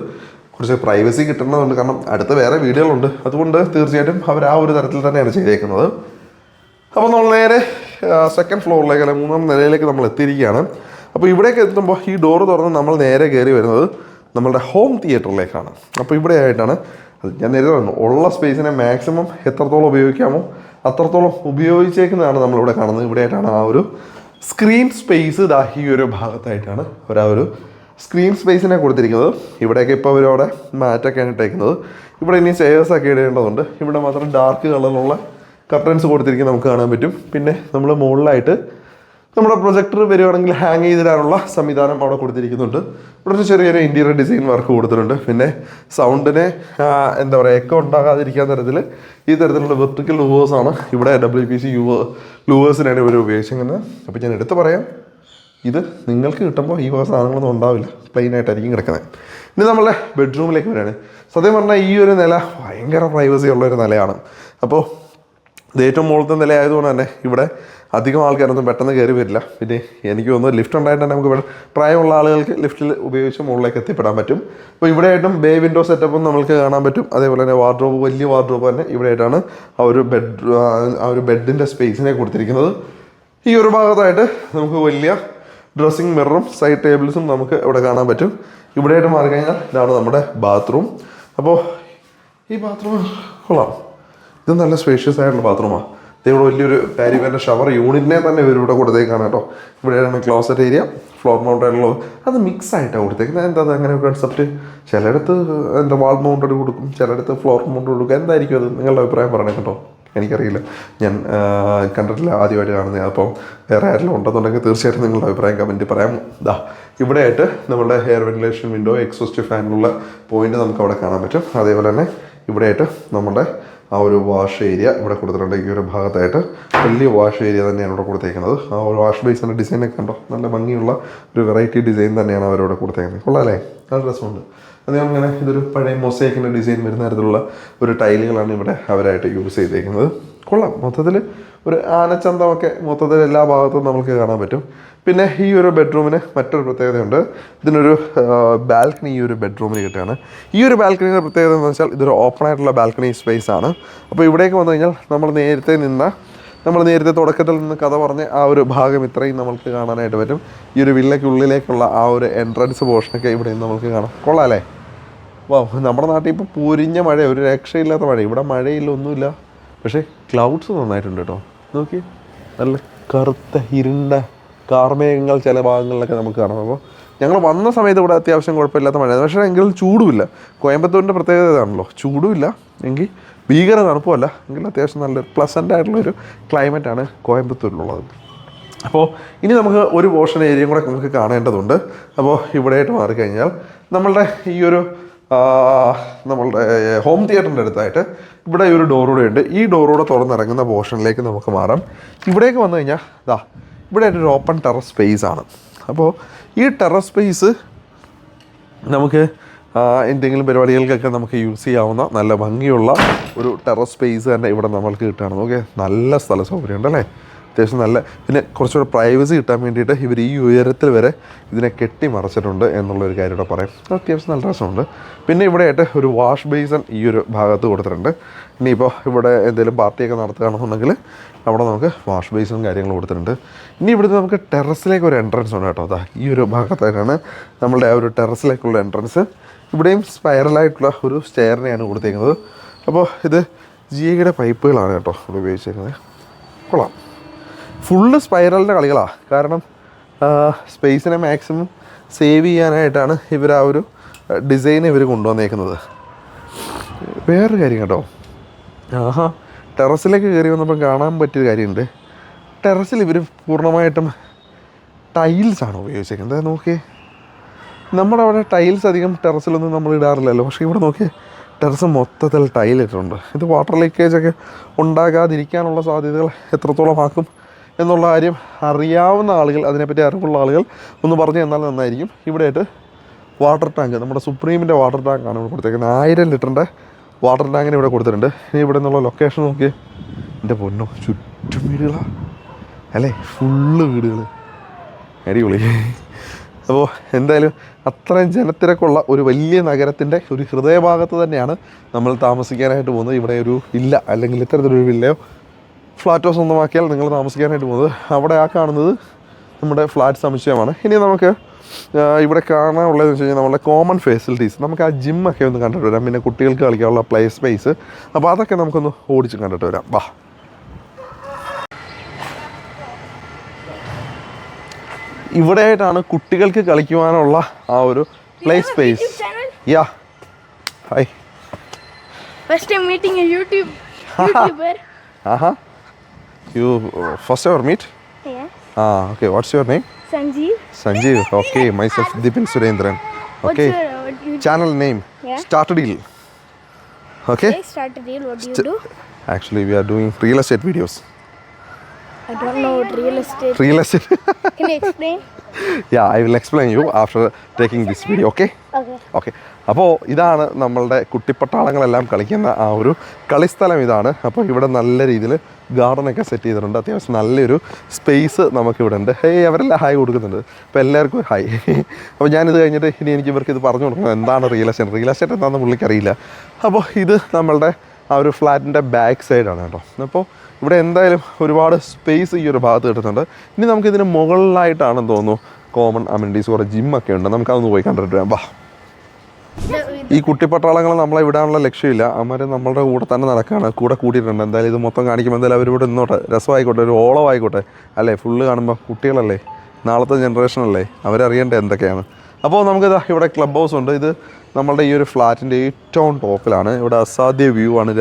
കുറച്ച് പ്രൈവസി കിട്ടേണ്ടതുണ്ട്, കാരണം അടുത്ത വേറെ വീടുകളുണ്ട്. അതുകൊണ്ട് തീർച്ചയായിട്ടും അവർ ആ ഒരു തരത്തിൽ തന്നെയാണ് ചെയ്തേക്കുന്നത്. അപ്പോൾ നമ്മൾ നേരെ സെക്കൻഡ് ഫ്ലോറിലേക്ക് അല്ലെങ്കിൽ 3ാം നിലയിലേക്ക് നമ്മൾ എത്തിയിരിക്കുകയാണ്. അപ്പോൾ ഇവിടേക്ക് എത്തുമ്പോൾ ഈ ഡോറ് തുറന്ന് നമ്മൾ നേരെ കയറി വരുന്നത് നമ്മളുടെ ഹോം തിയേറ്ററിലേക്കാണ്. അപ്പോൾ ഇവിടെ ആയിട്ടാണ് ഞാൻ നേരത്തെ പറഞ്ഞു, ഉള്ള സ്പേസിനെ മാക്സിമം എത്രത്തോളം ഉപയോഗിക്കാമോ അത്രത്തോളം ഉപയോഗിച്ചേക്കുന്നതാണ് നമ്മളിവിടെ കാണുന്നത്. ഇവിടെ ആയിട്ടാണ് ആ ഒരു സ്ക്രീൻ സ്പേസ് ഈ ഒരു ഭാഗത്തായിട്ടാണ് ഒരു സ്ക്രീൻ സ്പേസിനെ കൊടുത്തിരിക്കുന്നത്. ഇവിടെയൊക്കെ ഇപ്പോൾ അവരവിടെ മാറ്റൊക്കെയാണ് ഇട്ടേക്കുന്നത്. ഇവിടെ ഇനി ചെയേഴ്സൊക്കെ ഇടേണ്ടതുണ്ട്. ഇവിടെ മാത്രം ഡാർക്ക് കളറിലുള്ള കർട്ടൻസ് കൊടുത്തിരിക്കുന്നത് നമുക്ക് കാണാൻ പറ്റും. പിന്നെ നമ്മൾ മുകളിലായിട്ട് നമ്മുടെ പ്രൊജക്ടർ വരുവാണെങ്കിൽ ഹാങ് ചെയ്തിടാനുള്ള സംവിധാനം അവിടെ കൊടുത്തിരിക്കുന്നുണ്ട്. ഇവിടെ ഒരു ചെറിയൊരു ഇൻറ്റീരിയർ ഡിസൈൻ വർക്ക് കൊടുത്തിട്ടുണ്ട്. പിന്നെ സൗണ്ടിനെ എന്താ പറയുക, എക്കോ ഉണ്ടാകാതിരിക്കാൻ തരത്തിൽ ഈ തരത്തിലുള്ള വെർട്ടിക്കൽ ലൂവേഴ്സാണ് ഇവിടെ WPC ലൂവേഴ്സിനാണ് ഇവർ ഉപയോഗിച്ചിരിക്കുന്നത്. അപ്പോൾ ഞാൻ എടുത്ത് പറയാം, ഇത് നിങ്ങൾക്ക് കിട്ടുമ്പോൾ ഈ വക സാധനങ്ങളൊന്നും ഉണ്ടാവില്ല, പ്ലെയിൻ ആയിട്ടായിരിക്കും കിടക്കുന്നത്. ഇനി നമ്മളുടെ ബെഡ്റൂമിലേക്ക് വരികയാണ്. സത്യം പറഞ്ഞാൽ ഈ ഒരു നില ഭയങ്കര പ്രൈവസി ഉള്ളൊരു നിലയാണ്. അപ്പോൾ ഇത് ഏറ്റവും മുകളിലത്തെ നില ആയതുകൊണ്ട് തന്നെ ഇവിടെ അധികം ആൾക്കാരൊന്നും പെട്ടെന്ന് കയറി വരില്ല. പിന്നെ എനിക്ക് തോന്നുന്നു ലിഫ്റ്റ് ഉണ്ടായിട്ട് തന്നെ നമുക്ക് ഇവിടെ പ്രായമുള്ള ആളുകൾക്ക് ലിഫ്റ്റിൽ ഉപയോഗിച്ച് മുകളിലേക്ക് എത്തിപ്പെടാൻ പറ്റും. അപ്പോൾ ഇവിടെ ആയിട്ടും ബേ വിൻഡോ സെറ്റപ്പും നമുക്ക് കാണാൻ പറ്റും. അതേപോലെ തന്നെ വാർഡ്രോബ്, വലിയ വാർഡ്രോബ് തന്നെ ഇവിടെ ആയിട്ടാണ് ആ ഒരു ബെഡിൻ്റെ സ്പേസിനെ കൊടുത്തിരിക്കുന്നത്. ഈ ഒരു ഭാഗത്തായിട്ട് നമുക്ക് വലിയ ഡ്രസ്സിങ് മിററും സൈഡ് ടേബിൾസും നമുക്ക് ഇവിടെ കാണാൻ പറ്റും. ഇവിടെയായിട്ട് മാറിക്കഴിഞ്ഞാൽ ഇതാണ് നമ്മുടെ ബാത്റൂം. അപ്പോൾ ഈ ബാത്റൂം കൊള്ളാം, ഇത് നല്ല സ്പേഷ്യസ് ആയിട്ടുള്ള ബാത്റൂമാണ്. ഇവിടെ വലിയൊരു കാരിവേൻ്റെ ഷവർ യൂണിറ്റിനെ തന്നെ ഇവരിവിടെ കൊടുത്തേക്കാണ് കേട്ടോ. ഇവിടെയാണ് ക്ലോസറ്റ് ഏരിയ, ഫ്ലോർ മൗണ്ടഡുള്ളത്. അത് മിക്സ് ആയിട്ടാണ് കൊടുത്തേക്കുന്നത്. എന്താ അങ്ങനെ ഒരു കൺസെപ്റ്റ്? ചിലയിടത്ത് വാൾ മൗണ്ടഡ് കൊടുക്കും, ചിലയിടത്ത് ഫ്ലോർ മൗണ്ടഡ് കൊടുക്കും. എന്തായിരിക്കും അത്? നിങ്ങളുടെ അഭിപ്രായം പറയണേ കേട്ടോ. എനിക്കറിയില്ല, ഞാൻ കണ്ടിട്ടില്ല, ആദ്യമായിട്ട് കാണുന്നത്. അപ്പോൾ വേറെ ആരെങ്കിലും ഉണ്ടെന്നുണ്ടെങ്കിൽ തീർച്ചയായിട്ടും നിങ്ങളുടെ അഭിപ്രായം കമൻറ്റ് പറയാം. ഇവിടെയായിട്ട് നമ്മുടെ എയർ വെന്റിലേഷൻ വിൻഡോ, എക്സോസ്റ്റ് ഫാനുള്ള പോയിന്റ് നമുക്ക് അവിടെ കാണാൻ പറ്റും. അതേപോലെ തന്നെ ഇവിടെയായിട്ട് നമ്മുടെ ആ ഒരു വാഷ് ഏരിയ ഇവിടെ കൊടുത്തിട്ടുണ്ട്. ഈ ഒരു ഭാഗത്തായിട്ട് വലിയ വാഷ് ഏരിയ തന്നെയാണ് ഇവിടെ കൊടുത്തേക്കുന്നത്. ആ ഒരു വാഷ് ബേസിൻ്റെ ഡിസൈനൊക്കെ കണ്ടോ, നല്ല ഭംഗിയുള്ള ഒരു വെറൈറ്റി ഡിസൈൻ തന്നെയാണ് അവരിവിടെ കൊടുത്തേക്കുന്നത്. കൊള്ളാമല്ലേ? നല്ല രസമുണ്ട്. അതേപോലെ ഇങ്ങനെ ഇതൊരു പഴയ മൊസൈക്കിൻ്റെ ഡിസൈൻ വരുന്ന തരത്തിലുള്ള ഒരു ടൈലുകളാണ് ഇവിടെ അവരായിട്ട് യൂസ് ചെയ്തേക്കുന്നത്. കൊള്ളാം. മൊത്തത്തിൽ ഒരു ആനച്ചന്തമൊക്കെ മൊത്തത്തിൽ എല്ലാ ഭാഗത്തും നമുക്ക് കാണാൻ പറ്റും. പിന്നെ ഈ ഒരു ബെഡ്റൂമിന് മറ്റൊരു പ്രത്യേകതയുണ്ട്. ഇതിനൊരു ബാൽക്കണി ഈ ഒരു ബെഡ്റൂമിന് കിട്ടുകയാണ്. ഈ ഒരു ബാൽക്കണിയുടെ പ്രത്യേകത എന്ന് വെച്ചാൽ ഇതൊരു ഓപ്പൺ ആയിട്ടുള്ള ബാൽക്കണി സ്പേസ് ആണ്. അപ്പോൾ ഇവിടേക്ക് വന്നു കഴിഞ്ഞാൽ നമ്മൾ നേരത്തെ തുടക്കത്തിൽ നിന്ന് കഥ പറഞ്ഞ ആ ഒരു ഭാഗം ഇത്രയും നമുക്ക് കാണാനായിട്ട് പറ്റും. ഈ ഒരു വില്ലയ്ക്കുള്ളിലേക്കുള്ള ആ ഒരു എൻട്രൻസ് പോർഷനൊക്കെ ഇവിടെ നിന്ന് നമുക്ക് കാണാം. കൊള്ളാം അല്ലേ? നമ്മുടെ നാട്ടിൽ ഇപ്പോൾ പൊരിഞ്ഞ മഴ, ഒരു രക്ഷയില്ലാത്ത മഴ. ഇവിടെ മഴയില്ല, ഒന്നുമില്ല. പക്ഷേ ക്ലൗഡ്സ് നന്നായിട്ടുണ്ട് കേട്ടോ. നോക്കി, നല്ല കറുത്ത ഇരുണ്ട കാർമേഘങ്ങൾ ചില ഭാഗങ്ങളിലൊക്കെ നമുക്ക് കാണാം. അപ്പോൾ ഞങ്ങൾ വന്ന സമയത്ത് ഇവിടെ അത്യാവശ്യം കുഴപ്പമില്ലാത്ത മഴയായിരുന്നു. പക്ഷേ എങ്കിലും ചൂടുമില്ല. കോയമ്പത്തൂരിൻ്റെ പ്രത്യേകത ഇതാണല്ലോ, ചൂടുമില്ല എങ്കിൽ ഭീകര തണുപ്പുമല്ല, എങ്കിലും അത്യാവശ്യം നല്ലൊരു പ്ലസൻ്റ് ആയിട്ടുള്ളൊരു ക്ലൈമറ്റാണ് കോയമ്പത്തൂരിലുള്ളത്. അപ്പോൾ ഇനി നമുക്ക് ഒരു പോർഷൻ ഏരിയയും കൂടെ നമുക്ക് കാണേണ്ടതുണ്ട്. അപ്പോൾ ഇവിടെയായിട്ട് മാറിക്കഴിഞ്ഞാൽ നമ്മളുടെ ഈ ഒരു നമ്മളുടെ ഹോം തിയേറ്ററിൻ്റെ അടുത്തായിട്ട് ഇവിടെ ഒരു ഡോറൂടെ ഉണ്ട്. ഈ ഡോറൂടെ തുറന്നിറങ്ങുന്ന പോർഷനിലേക്ക് നമുക്ക് മാറാം. ഇവിടേക്ക് വന്നു കഴിഞ്ഞാൽ ഇവിടെ ഒരു ഓപ്പൺ ടെറസ് സ്പേസ് ആണ്. അപ്പോൾ ഈ ടെറസ് സ്പേസ് നമുക്ക് എന്തെങ്കിലും പരിപാടികൾക്കൊക്കെ നമുക്ക് യൂസ് ചെയ്യാവുന്ന നല്ല ഭംഗിയുള്ള ഒരു ടെറസ് സ്പേസ് തന്നെ ഇവിടെ നമ്മൾക്ക് കിട്ടുകയാണ്. ഓക്കെ, നല്ല സ്ഥല സൗകര്യം ഉണ്ടല്ലേ, അത്യാവശ്യം നല്ല. പിന്നെ കുറച്ചുകൂടെ പ്രൈവസി കിട്ടാൻ വേണ്ടിയിട്ട് ഇവർ ഈ ഉയരത്തിൽ വരെ ഇതിനെ കെട്ടി മറച്ചിട്ടുണ്ട് എന്നുള്ളൊരു കാര്യം ഇവിടെ പറയാം. അത്യാവശ്യം നല്ല രസമുണ്ട്. പിന്നെ ഇവിടെയായിട്ട് ഒരു വാഷ് ബേസൺ ഈ ഒരു ഭാഗത്ത് കൊടുത്തിട്ടുണ്ട്. ഇനിയിപ്പോൾ ഇവിടെ എന്തെങ്കിലും പാർട്ടിയൊക്കെ നടത്തുകയാണെന്നുണ്ടെങ്കിൽ അവിടെ നമുക്ക് വാഷ് ബേസണും കാര്യങ്ങളും കൊടുത്തിട്ടുണ്ട്. ഇനി ഇവിടുന്ന് നമുക്ക് ടെറസിലേക്ക് ഒരു എൻട്രൻസ് ഉണ്ട് കേട്ടോ. ഈ ഒരു ഭാഗത്തായിട്ടാണ് നമ്മളുടെ ആ ഒരു ടെറസിലേക്കുള്ള എൻട്രൻസ്. ഇവിടെയും സ്പൈറലായിട്ടുള്ള ഒരു സ്റ്റെയറിനെയാണ് കൊടുത്തേക്കുന്നത്. അപ്പോൾ ഇത് ജിയുടെ പൈപ്പുകളാണ് കേട്ടോ ഇവിടെ ഉപയോഗിച്ചിരിക്കുന്നത്. കൊള്ളാം. ഫുള്ള് സ്പൈറലിൻ്റെ കളികളാണ്. കാരണം സ്പേസിനെ മാക്സിമം സേവ് ചെയ്യാനായിട്ടാണ് ഇവർ ആ ഒരു ഡിസൈൻ ഇവർ കൊണ്ടുവന്നേക്കുന്നത്. വേറൊരു കാര്യം കേട്ടോ, ടെറസിലേക്ക് കയറി വന്നപ്പോൾ കാണാൻ പറ്റിയൊരു കാര്യമുണ്ട്. ടെറസിൽ ഇവർ പൂർണ്ണമായിട്ടും ടൈൽസാണ് ഉപയോഗിച്ചേക്കുന്നത്. നോക്കിയേ, നമ്മുടെ അവിടെ ടൈൽസ് അധികം ടെറസിലൊന്നും നമ്മൾ ഇടാറില്ലല്ലോ. പക്ഷേ ഇവിടെ നോക്കിയേ, ടെറസ് മൊത്തത്തിൽ ടൈലിട്ടുണ്ട്. ഇത് വാട്ടർ ലീക്കേജൊക്കെ ഉണ്ടാകാതിരിക്കാനുള്ള സാധ്യതകൾ എത്രത്തോളം ആക്കും എന്നുള്ള കാര്യം അറിയാവുന്ന ആളുകൾ, അതിനെപ്പറ്റി അറിവുള്ള ആളുകൾ ഒന്ന് പറഞ്ഞു തന്നാൽ നന്നായിരിക്കും. ഇവിടെയായിട്ട് വാട്ടർ ടാങ്ക്, നമ്മുടെ സുപ്രീമിൻ്റെ വാട്ടർ ടാങ്കാണ് ഇവിടെ കൊടുത്തേക്കുന്നത്. 1000 ലിറ്ററിൻ്റെ വാട്ടർ ടാങ്കിന് ഇവിടെ കൊടുത്തിട്ടുണ്ട്. ഇനി ഇവിടെ നിന്നുള്ള ലൊക്കേഷൻ നോക്കിയേ, എൻ്റെ പൊന്നോ, ചുറ്റും വീടുകളാണ് അല്ലേ, ഫുള്ള് വീടുകൾ, അടിപൊളി. അപ്പോൾ എന്തായാലും അത്രയും ജനത്തിരക്കുള്ള ഒരു വലിയ നഗരത്തിൻ്റെ ഒരു ഹൃദയഭാഗത്ത് തന്നെയാണ് നമ്മൾ താമസിക്കാനായിട്ട് പോകുന്നത്. ഇവിടെ ഒരു വില്ല അല്ലെങ്കിൽ ഇത്തരത്തിലൊരു വില്ലയോ ഫ്ലാറ്റ് സ്വന്തമാക്കിയാൽ നിങ്ങൾ താമസിക്കാനായിട്ട് പോകുന്നത്. അവിടെ ആ കാണുന്നത് നമ്മുടെ ഫ്ലാറ്റ് സമുച്ചയമാണ്. ഇനി നമുക്ക് ഇവിടെ കാണാനുള്ളതെന്ന് വെച്ച് കഴിഞ്ഞാൽ നമ്മുടെ കോമൺ ഫെസിലിറ്റീസ്, നമുക്ക് ആ ജിമ്മൊക്കെ ഒന്ന് കണ്ടിട്ട് വരാം. പിന്നെ കുട്ടികൾക്ക് കളിക്കാനുള്ള പ്ലേ സ്പേസ്, അപ്പോൾ അതൊക്കെ നമുക്കൊന്ന് ഓടിച്ച് കണ്ടിട്ട് വരാം. വാ. ഇവിടെയായിട്ടാണ് കുട്ടികൾക്ക് കളിക്കുവാനുള്ള ആ ഒരു play space. Yeah, hi. First time meeting a YouTuber. You first ever meet? Yeah. Okay. What's your name? Sanjeev. Okay. Myself Dipin Surendran. Okay. What's your Channel name? Yeah. Started Deal. Okay. Start a deal. What do you do? Actually, we are doing real estate videos. I don't know what real estate. Real estate. Can you explain? Yeah, I will explain you after taking this video. Okay. Okay. അപ്പോൾ ഇതാണ് നമ്മളുടെ കുട്ടിപ്പട്ടാളങ്ങളെല്ലാം കളിക്കുന്ന ആ ഒരു കളിസ്ഥലം ഇതാണ്. അപ്പോൾ ഇവിടെ നല്ല രീതിയിൽ ഗാർഡനൊക്കെ സെറ്റ് ചെയ്തിട്ടുണ്ട്. അത്യാവശ്യം നല്ലൊരു സ്പേസ് നമുക്കിവിടെ ഉണ്ട്. അവരെല്ലാം ഹായ് കൊടുക്കുന്നുണ്ട്. അപ്പോൾ എല്ലാവർക്കും ഹായ്. അപ്പോൾ ഞാനിത് കഴിഞ്ഞിട്ട് ഇനി എനിക്ക് ഇവർക്ക് ഇത് പറഞ്ഞു കൊടുക്കണം, എന്താണ് റിയൽ എസ്റ്റേറ്റ് എന്താണെന്ന് പുള്ളിക്കറിയില്ല. അപ്പോൾ ഇത് നമ്മളുടെ ആ ഒരു ഫ്ലാറ്റിൻ്റെ ബാക്ക് സൈഡാണ് കേട്ടോ. അപ്പോൾ ഇവിടെ എന്തായാലും ഒരുപാട് സ്പേസ് ഈ ഒരു ഭാഗത്ത് കിട്ടുന്നുണ്ട്. ഇനി നമുക്കിതിന് മുകളിലായിട്ടാണെന്ന് തോന്നുന്നു കോമൺ അമ്യൂണിറ്റീസ്, കുറേ ജിമ്മൊക്കെ ഉണ്ട്. നമുക്കതൊന്ന് പോയി കണ്ടിട്ട് വരാം. വാ. ഈ കുട്ടിപ്പട്ടാളങ്ങൾ നമ്മളെ വിടാനുള്ള ലക്ഷ്യമില്ല. അവർ നമ്മളുടെ കൂടെ തന്നെ നടക്കുകയാണ്, കൂടെ കൂട്ടിയിട്ടുണ്ട്. എന്തായാലും ഇത് മൊത്തം കാണിക്കുമ്പോൾ എന്തായാലും അവരിവിടെ നിന്നോട്ടെ, രസമായിക്കോട്ടെ, ഒരു ഓളമായിക്കോട്ടെ അല്ലേ. ഫുള്ള് കാണുമ്പോൾ കുട്ടികളല്ലേ, നാളത്തെ ജനറേഷനല്ലേ, അവരറിയേണ്ടത് എന്തൊക്കെയാണ്. അപ്പോൾ നമുക്കിതാ ഇവിടെ ക്ലബ് ഹൗസ് ഉണ്ട്. ഇത് നമ്മളുടെ ഈ ഒരു ഫ്ലാറ്റിൻ്റെ ഏറ്റവും ടോപ്പിലാണ്. ഇവിടെ അസാധ്യ വ്യൂ ആണ്.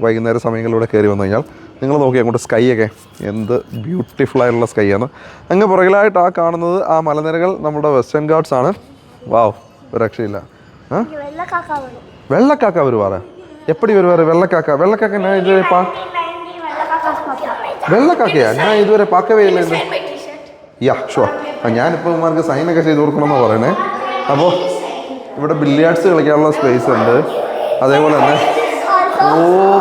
വൈകുന്നേര സമയങ്ങളിലൂടെ കയറി വന്നു കഴിഞ്ഞാൽ നിങ്ങൾ നോക്കി അങ്ങോട്ട് സ്കൈ ഒക്കെ എന്ത് ബ്യൂട്ടിഫുള്ളായിട്ടുള്ള സ്കൈ ആണ്. അങ്ങ് പുറകിലായിട്ട് ആ കാണുന്നത് ആ മലനിരകൾ നമ്മുടെ വെസ്റ്റേൺ ഗാർഡ്സ് ആണ്. വാവ്, ഒരു രക്ഷയില്ല. വെള്ളക്കാക്ക വരുവാറ് എപ്പടി വരുവാറ്? വെള്ളക്കാക്ക ഞാൻ ഇതുവരെ വെള്ളക്കാക്കയാ ഞാൻ ഇതുവരെ പാക്കവേ ഇല്ല. Yeah sure. ഞാനിപ്പോൾ ഇവർക്ക് സൈനൊക്കെ ചെയ്ത് കൊടുക്കണമെന്നാണ് പറയണേ. അപ്പോൾ ഇവിടെ ബില്ലിയാർഡ്സ് കളിക്കാനുള്ള സ്പേസ് ഉണ്ട്. അതേപോലെ തന്നെ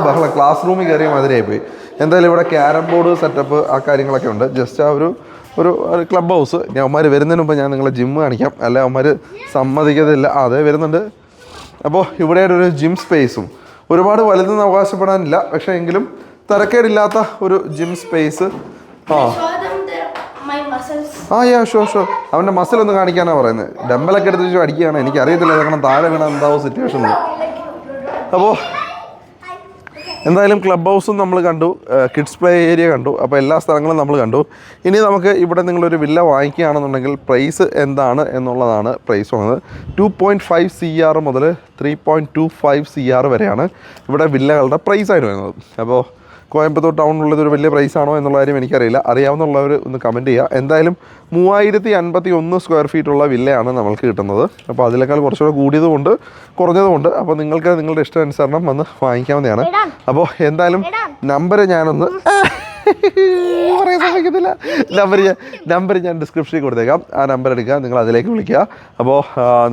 ബഹളം ക്ലാസ് റൂമിൽ കയറിയ മാതിരിയായി പോയി. എന്തായാലും ഇവിടെ ക്യാരം ബോർഡ് സെറ്റപ്പ് ആ കാര്യങ്ങളൊക്കെ ഉണ്ട്. ജസ്റ്റ് ആ ഒരു ക്ലബ് ഹൗസ്. ഞാൻ അവന്മാർ വരുന്നതിന് മുമ്പ് ഞാൻ നിങ്ങളെ ജിമ്മ് കാണിക്കാം, അല്ല അവന്മാർ സമ്മതിക്കത്തില്ല. അതെ വരുന്നുണ്ട്. അപ്പോൾ ഇവിടെ ഒരു ജിം സ്പേസും ഒരുപാട് വലുതെന്ന് അവകാശപ്പെടാനില്ല, പക്ഷേ എങ്കിലും തിരക്കേടില്ലാത്ത ഒരു ജിം സ്പേസ്. Yeah sure. അവൻ്റെ മസിലൊന്ന് കാണിക്കാനാണ് പറയുന്നത്. ഡമ്പലൊക്കെ എടുത്ത് വെച്ച് അടിക്കുകയാണ്. എനിക്കറിയത്തില്ല കാരണം താഴെ വീണ എന്താവും സിറ്റുവേഷൻ. അപ്പോൾ എന്തായാലും ക്ലബ് ഹൗസും നമ്മൾ കണ്ടു, കിഡ്സ് പ്ലേ ഏരിയ കണ്ടു. അപ്പോൾ എല്ലാ സ്ഥലങ്ങളും നമ്മൾ കണ്ടു. ഇനി നമുക്ക് ഇവിടെ നിങ്ങളൊരു വില്ല വാങ്ങിക്കുകയാണെന്നുണ്ടെങ്കിൽ പ്രൈസ് എന്താണ് എന്നുള്ളതാണ് പ്രൈസ് വന്നത്. 2.5 CR മുതൽ 3.25 CR വരെയാണ് ഇവിടെ വില്ലകളുടെ പ്രൈസായിട്ട് വരുന്നത്. അപ്പോൾ കോയമ്പത്തൂർ ടൗണിലുള്ളത് ഒരു വലിയ പ്രൈസാണോ എന്നുള്ള കാര്യം എനിക്കറിയില്ല. അറിയാവുന്നവർ ഒന്ന് കമൻറ്റ് ചെയ്യുക. എന്തായാലും 3051 സ്ക്വയർ ഫീറ്റുള്ള വില്ലയാണ് നമ്മൾക്ക് കിട്ടുന്നത്. അപ്പോൾ അതിനേക്കാൾ കുറച്ചുകൂടെ കൂടിയതുമുണ്ട് കുറഞ്ഞതുമുണ്ട്. അപ്പോൾ നിങ്ങൾക്ക് നിങ്ങളുടെ ഇഷ്ടാനുസരണം വന്ന് വാങ്ങിക്കാവുന്നതാണ്. അപ്പോൾ എന്തായാലും നമ്പർ ഞാനൊന്ന് പറയാൻ സാധിക്കത്തില്ല. നമ്പർ ഞാൻ ഡിസ്ക്രിപ്ഷനിൽ കൊടുത്തേക്കാം. ആ നമ്പർ എടുക്കുക, നിങ്ങൾ അതിലേക്ക് വിളിക്കുക. അപ്പോൾ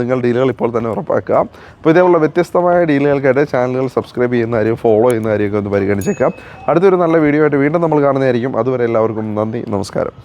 നിങ്ങൾ ഡീലുകൾ ഇപ്പോൾ തന്നെ ഉറപ്പാക്കുക. അപ്പോൾ ഇതേപോലുള്ള വ്യത്യസ്തമായ ഡീലുകൾക്കായിട്ട് ചാനലുകൾ സബ്സ്ക്രൈബ് ചെയ്യുന്ന കാര്യം, ഫോളോ ചെയ്യുന്ന കാര്യമൊക്കെ ഒന്ന് പരിഗണിച്ചേക്കാം. അടുത്തൊരു നല്ല വീഡിയോ ആയിട്ട് വീണ്ടും നമ്മൾ കാണുന്നതായിരിക്കും. അതുവരെ എല്ലാവർക്കും നന്ദി, നമസ്കാരം.